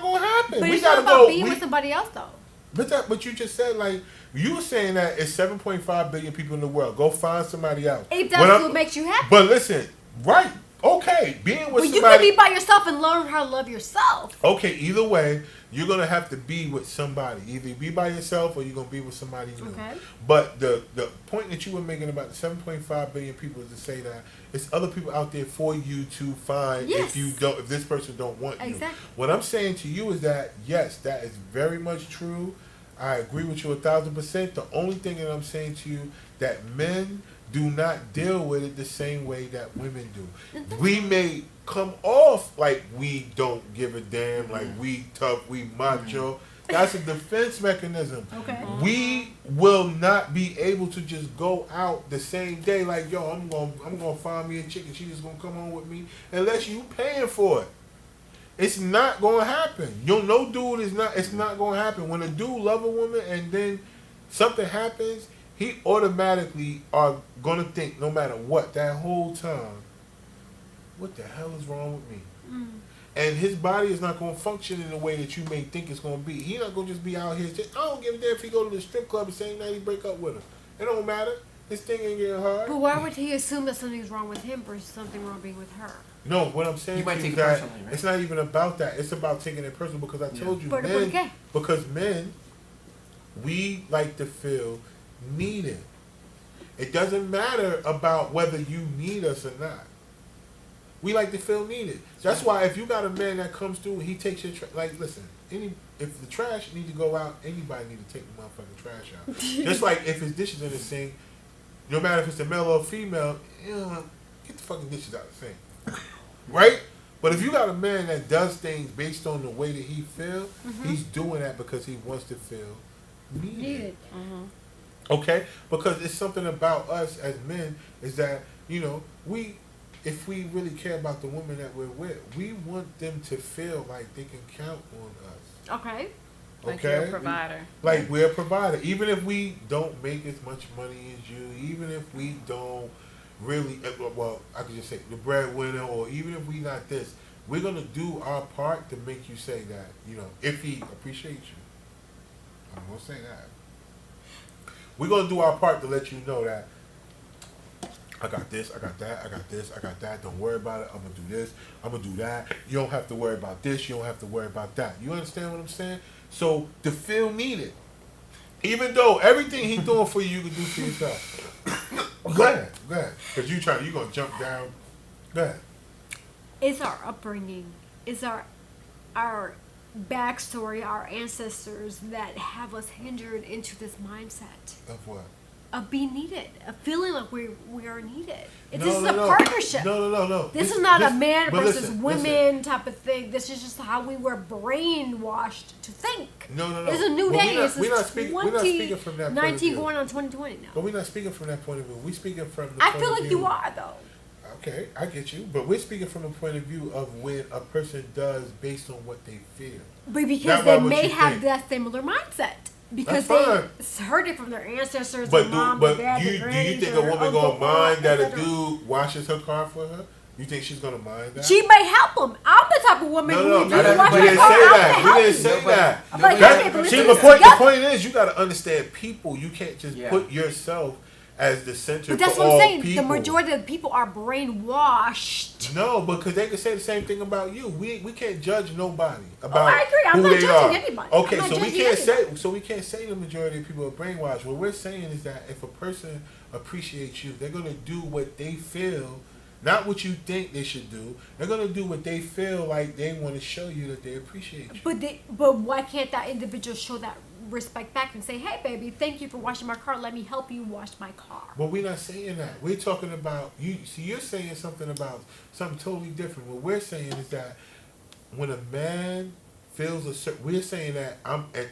going to happen. But we it's not gotta about go. being with somebody else, though. But you just said, like, you were saying that it's 7.5 billion people in the world. Go find somebody else. If that's what makes you happy. But listen, right, okay, being with But you somebody. can be by yourself and learn how to love yourself. Okay, either way, you're going to have to be with somebody. Either be by yourself or you're going to be with somebody new. Okay. But the point that you were making about the 7.5 billion people is to say that it's other people out there for you to find Yes. if this person don't want you. Exactly. What I'm saying to you is that, yes, that is very much true. I agree with you 1,000%. The only thing that I'm saying to you that men do not deal with it the same way that women do. We may come off like we don't give a damn, like we tough, we macho. That's a defense mechanism. Okay. We will not be able to just go out the same day like, yo, I'm gonna find me a chick and she just gonna come home with me unless you paying for it. It's not gonna happen. No dude is not. It's not gonna happen. When a dude love a woman and then something happens, he automatically are gonna think, no matter what, that whole time, what the hell is wrong with me? And his body is not gonna function in the way that you may think it's gonna be. He not gonna just be out here. I don't give a damn if he go to the strip club the same night he break up with her. It don't matter. This thing ain't getting hard. But why would he assume that something's wrong with him versus something wrong being with her? No, what I'm saying You might is take it that personally, right? it's not even about that. It's about taking it personal because I told you, But men, okay. because men, we like to feel needed. It doesn't matter about whether you need us or not. We like to feel needed. That's why if you got a man that comes through and he takes your like, listen, if the trash need to go out, anybody need to take the motherfucking trash out. Just like if his dishes in the sink, no matter if it's a male or female, you know, get the fucking dishes out of the sink. Right? But if you got a man that does things based on the way that he feels, he's doing that because he wants to feel needed. Okay? Because it's something about us as men is that, you know, if we really care about the woman that we're with, we want them to feel like they can count on us. Okay. Like you're a provider. Like we're a provider. Even if we don't make as much money as you, even if we don't really, well, I could just say the breadwinner, or even if we not this, we're going to do our part to make you say that, you know, if he appreciates you. I'm going to say that. We're going to do our part to let you know that I got this, I got that, I got this, I got that. Don't worry about it. I'm going to do this, I'm going to do that. You don't have to worry about this, you don't have to worry about that. You understand what I'm saying? So to feel needed, even though everything he's doing for you, you can do for yourself. Go ahead. Because you're going to jump down. Go ahead. It's our upbringing. It's our backstory, our ancestors that have us hindered into this mindset Of what? of being needed, of feeling like we are needed. This No, is no, a no. partnership. No. This is not a man but versus listen, women type of thing. This is just how we were brainwashed to think. No. It's a new Well, day. we're not speaking from that point of 19 view. going on 2020 now. But we're not speaking from that point of view. We're speaking from the I point feel of like view. you are though. Okay, I get you. But we're speaking from the point of view of when a person does based on what they feel. But because Not they by what may you have think. that similar mindset. Because That's they heard it from their ancestors, But their mom, but their dad, do their you grannies, think a their woman uncle, gonna mind aunt, that a etc. dude washes her car for her? You think she's gonna mind that? She may help them. I'm the type of woman No, who we you didn't watch say my car, I'm that. gonna We help didn't you. say that. I'm like, That- hey, but see, listen, the together. point is, you gotta understand people. You can't just Yeah. put yourself as the center But that's for what I'm all saying. people. The majority of the people are brainwashed. No, because they can say the same thing about you. We can't judge nobody about I agree. I'm who not they judging are. anybody. Okay, I'm not so we judging can't anybody. say the majority of people are brainwashed. What we're saying is that if a person appreciates you, they're gonna do what they feel, not what you think they should do. They're gonna do what they feel like they want to show you that they appreciate you. But why can't that individual show that respect back and say, hey, baby, thank you for washing my car. Let me help you wash my car. But we're not saying that. We're talking about you. See, you're saying something about something totally different. What we're saying is that when a man feels a certain, we're saying that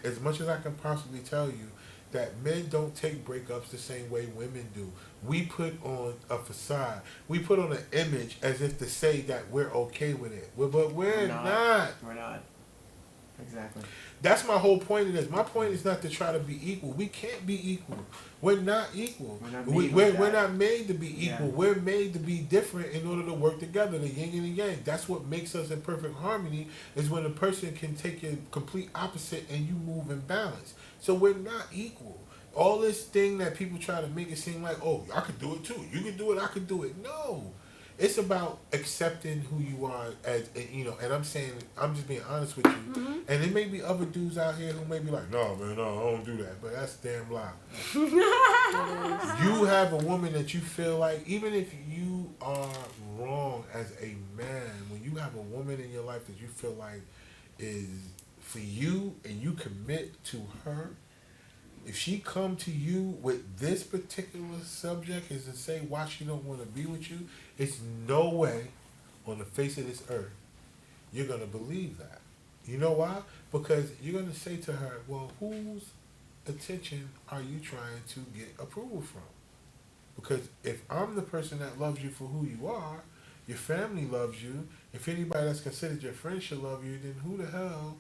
as much as I can possibly tell you, that men don't take breakups the same way women do. We put on a facade. We put on an image as if to say that we're okay with it. But we're not. We're not. Exactly. That's my whole point of this. My point is not to try to be equal. We can't be equal. We're not equal. We're not We- made We're, like we're that. not made to be equal. Yeah. We're made to be different in order to work together, the yin and the yang. That's what makes us in perfect harmony, is when a person can take your complete opposite and you move in balance. So we're not equal. All this thing that people try to make it seem like, oh, I could do it too. You can do it, I could do it. No. It's about accepting who you are as, you know, and I'm saying, I'm just being honest with you. And there may be other dudes out here who may be like, no, man, no, I don't do that. But that's a damn lie. You have a woman that you feel like, even if you are wrong as a man, when you have a woman in your life that you feel like is for you and you commit to her, if she come to you with this particular subject is to say why she don't want to be with you, it's no way on the face of this earth you're gonna believe that. You know why? Because you're gonna say to her, well, whose attention are you trying to get approval from? Because if I'm the person that loves you for who you are, your family loves you, if anybody that's considered your friend should love you, then who the hell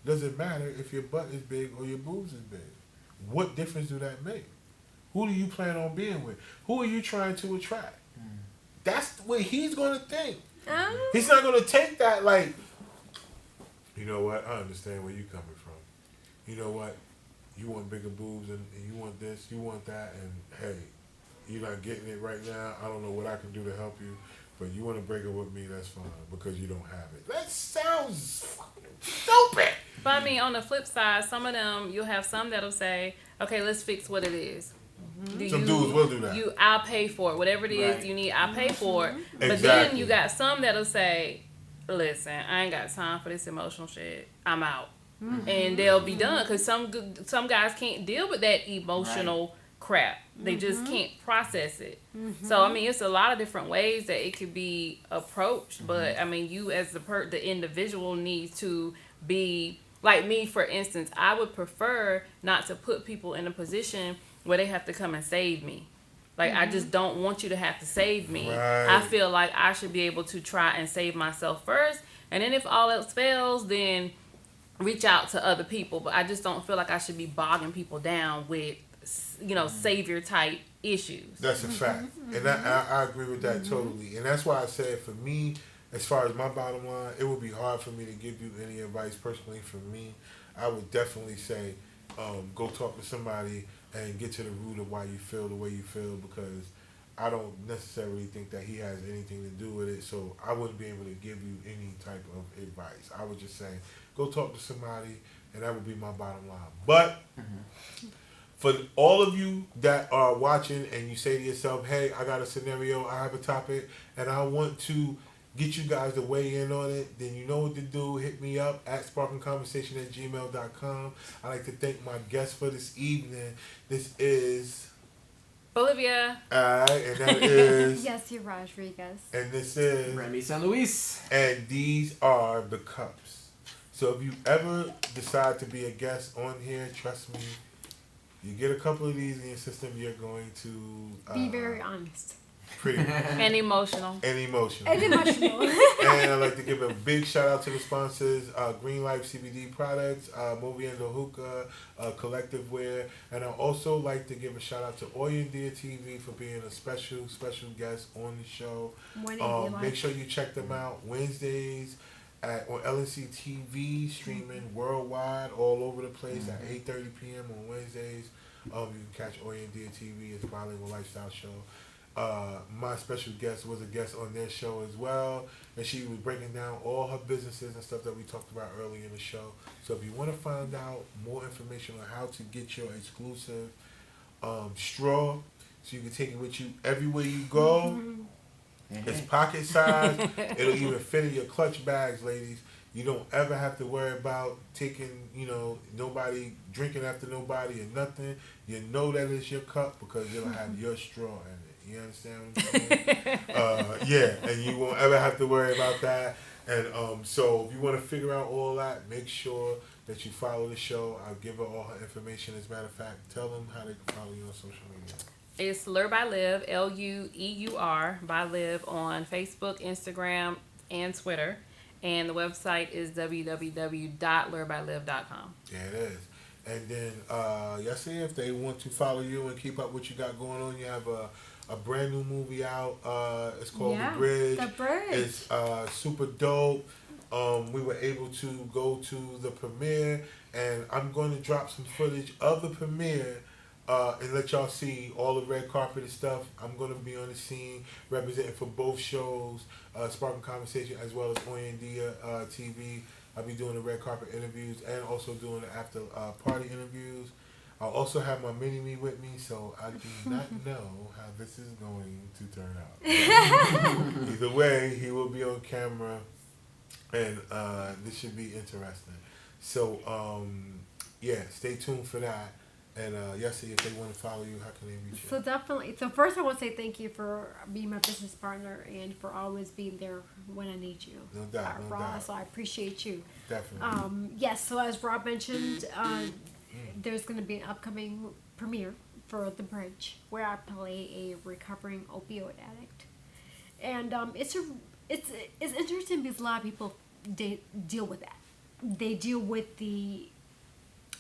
does it matter if your butt is big or your boobs is big? What difference do that make? Who do you plan on being with? Who are you trying to attract? That's what he's going to think. He's not going to take that like, you know what, I understand where you're coming from. You know what, you want bigger boobs and you want this, you want that, and hey, you're not getting it right now. I don't know what I can do to help you, but you want to break it with me, that's fine, because you don't have it. That sounds fucking stupid. But I mean, on the flip side, some of them, you'll have some that'll say, okay, let's fix what it is. Some dudes will do that. I'll pay for it. Whatever it is Right. you need, I'll pay for it. But Exactly. then you got some that'll say, listen, I ain't got time for this emotional shit. I'm out. And they'll be done. Because some guys can't deal with that emotional crap. They just can't process it. So, I mean, it's a lot of different ways that it could be approached. But, I mean, you as the individual needs to be... Like me, for instance, I would prefer not to put people in a position where they have to come and save me. Like, I just don't want you to have to save me. Right. I feel like I should be able to try and save myself first. And then if all else fails, then reach out to other people. But I just don't feel like I should be bogging people down with, savior type issues. That's a fact. And I agree with that totally. And that's why I said for me, as far as my bottom line, it would be hard for me to give you any advice personally. For me, I would definitely say go talk to somebody and get to the root of why you feel the way you feel, because I don't necessarily think that he has anything to do with it. So I wouldn't be able to give you any type of advice. I would just say go talk to somebody, and that would be my bottom line. But for all of you that are watching and you say to yourself, hey, I got a scenario, I have a topic, and I want to get you guys to weigh in on it, then you know what to do. Hit me up at sparkingconversation@gmail.com. I'd like to thank my guest for this evening. This is... Bolivia. Alright, and that is... Yes, you're Rodriguez. And this is... Remy San Luis. And these are the cups. So if you ever decide to be a guest on here, trust me, you get a couple of these in your system, you're going to... Be very honest. Pretty much. And emotional. And emotional. And emotional. And I'd like to give a big shout out to the sponsors, Green Life CBD Products, Moviendo Hookah, Collective Wear. And I'd also like to give a shout out to Oyendia TV for being a special guest on the show. Make sure you check them out Wednesdays on LNC TV, streaming worldwide, all over the place at 8:30 p.m. on Wednesdays. You can catch Oyendia TV. It's a bilingual lifestyle show. My special guest was a guest on their show as well, and she was breaking down all her businesses and stuff that we talked about earlier in the show. So if you want to find out more information on how to get your exclusive straw, so you can take it with you everywhere you go, it's pocket size. It'll even fit in your clutch bags, ladies. You don't ever have to worry about taking, nobody drinking after nobody or nothing. You know that it's your cup because it'll have your straw in it. You understand what I'm saying? Yeah, and you won't ever have to worry about that. And so if you want to figure out all that, make sure that you follow the show. I'll give her all her information. As a matter of fact, tell them how they can follow you on social media. It's Lure by Liv, L-U-E-U-R, by Liv on Facebook, Instagram, and Twitter. And the website is www.lurebyliv.com. Yeah, it is. And then, see if they want to follow you and keep up what you got going on, you have a brand new movie out. It's called The Bridge. The Bridge. It's super dope. We were able to go to the premiere, and I'm going to drop some footage of the premiere and let y'all see all the red carpet and stuff. I'm going to be on the scene representing for both shows, Sparking Conversation as well as Oyendia TV. I'll be doing the red carpet interviews and also doing the after party interviews. I'll also have my mini-me with me, so I do not know how this is going to turn out. Either way, he will be on camera, and this should be interesting. So, stay tuned for that. And Yessie, if they want to follow you, how can they reach you? So definitely. So first, I want to say thank you for being my business partner and for always being there when I need you. No doubt, no Rob, doubt. so I appreciate you. Definitely. Yes. So as Rob mentioned, there's going to be an upcoming premiere for The Bridge, where I play a recovering opioid addict, and it's interesting because a lot of people deal with that. They deal with the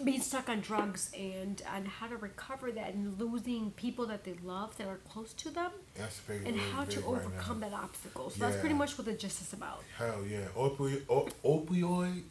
being stuck on drugs and how to recover that and losing people that they love that are close to them, That's big. and really how to big right overcome now. that obstacle. So that's Yeah. pretty much what the gist is about. Hell yeah. Opioid?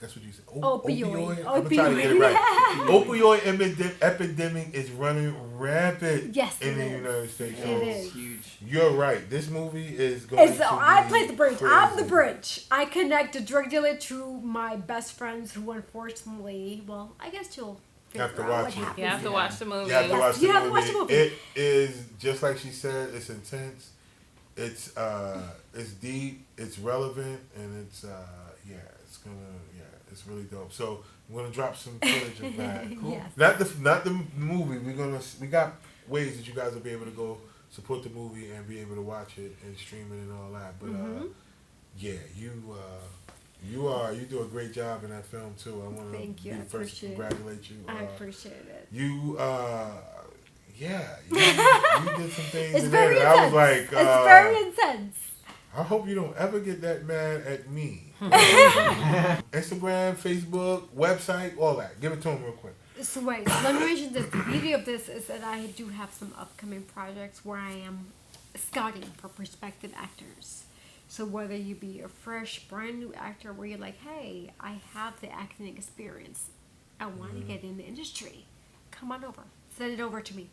That's what you said. Opioid. I'm trying to get it right. Opioid epidemic is running rampant Yes, in it the is. United States. It So is. Huge. you're right. This movie is going And so to I be played the bridge. crazy. I'm the bridge. I connect a drug dealer to my best friends who unfortunately, well, I guess you'll You have to figure out watch what it. happens. You have to watch the movie. You have to Yes, watch the you have to movie. watch the movie. It is just like she said. It's intense. It's deep. It's relevant, and it's it's really dope. So I'm gonna drop some footage of that. Yes. Not the movie. We got ways that you guys will be able to go support the movie and be able to watch it and stream it and all that. But you do a great job in that film too. I want to Thank you. I first appreciate it. congratulate you. I appreciate it. You you did some things It's in there very that I was intense. like, It's very intense. I hope you don't ever get that mad at me. Instagram, Facebook, website, all that. Give it to him real quick. So wait, so let me mention this. The beauty of this is that I do have some upcoming projects where I am scouting for prospective actors. So whether you be a fresh, brand new actor where you're like, hey, I have the acting experience. I want to get in the industry. Come on over. Send it over to me.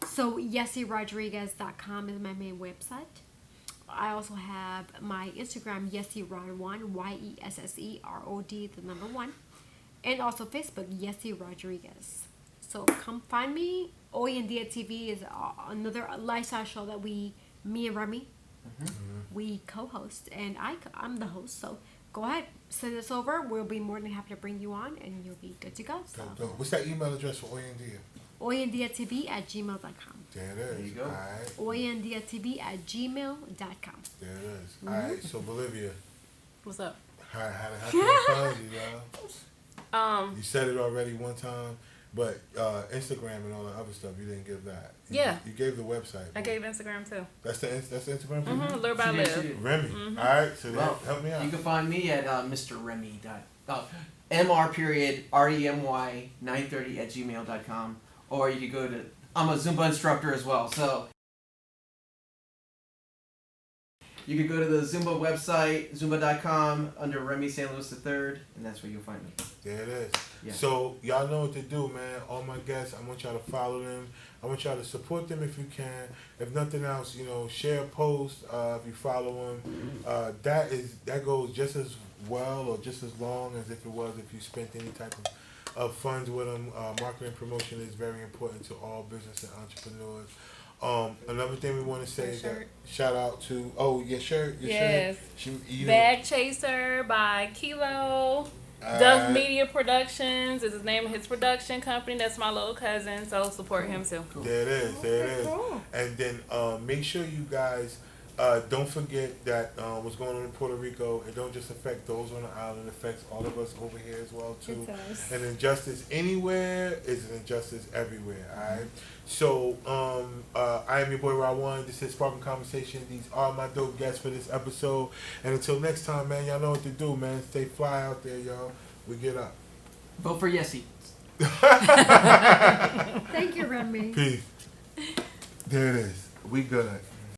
So YessieRodriguez.com is my main website. I also have my Instagram, YessieRod1, YESSEROD, the number 1. And also Facebook, Yessie Rodriguez. So come find me. Hoy en Dia TV is another lifestyle show that me and Remy, we co-host. And I'm the host. So go ahead, send us over. We'll be more than happy to bring you on and you'll be good to go. So Dope. What's that email address for Oyendia? hoyendiatv@gmail.com. There it is. There you go. All right. hoyendiatv@gmail.com. There it is. All right. So Bolivia, What's up? how can I find you, y'all? You said it already one time, but Instagram and all the other stuff, you didn't give that. You gave the website. I gave Instagram too. That's the Instagram for you? Live by She live. did. Remy. All right. So Well, help me out. You can find me at MrRemy. MR.REMY930 @gmail.com, or you could go to. I'm a Zumba instructor as well, so you could go to the Zumba website, Zumba.com, under Remy San Luis III, and that's where you'll find me. There it is. Yeah. So y'all know what to do, man. All my guests, I want y'all to follow them. I want y'all to support them if you can. If nothing else, share a post. If you follow them, that goes just as well or just as long as if it was if you spent any type of funds with them. Marketing promotion is very important to all business and entrepreneurs. Another thing we want to say is that shout out to your shirt. Yes. Shirt. Bag Chaser by Kilo. Duff Media Productions is his name of his production company. That's my little cousin, so support him too. There it is. There it is. Cool. And then make sure you guys don't forget that what's going on in Puerto Rico, it don't just affect those on the island, it affects all of us over here as well too. It does. And injustice anywhere is an injustice everywhere. Alright. So I am your boy Rawan. This is Sparking Conversation. These are my dope guests for this episode. And until next time, man, y'all know what to do, man. Stay fly out there, y'all. We get up. Vote for Yessie. Thank you, Remy. Peace. There it is. We good.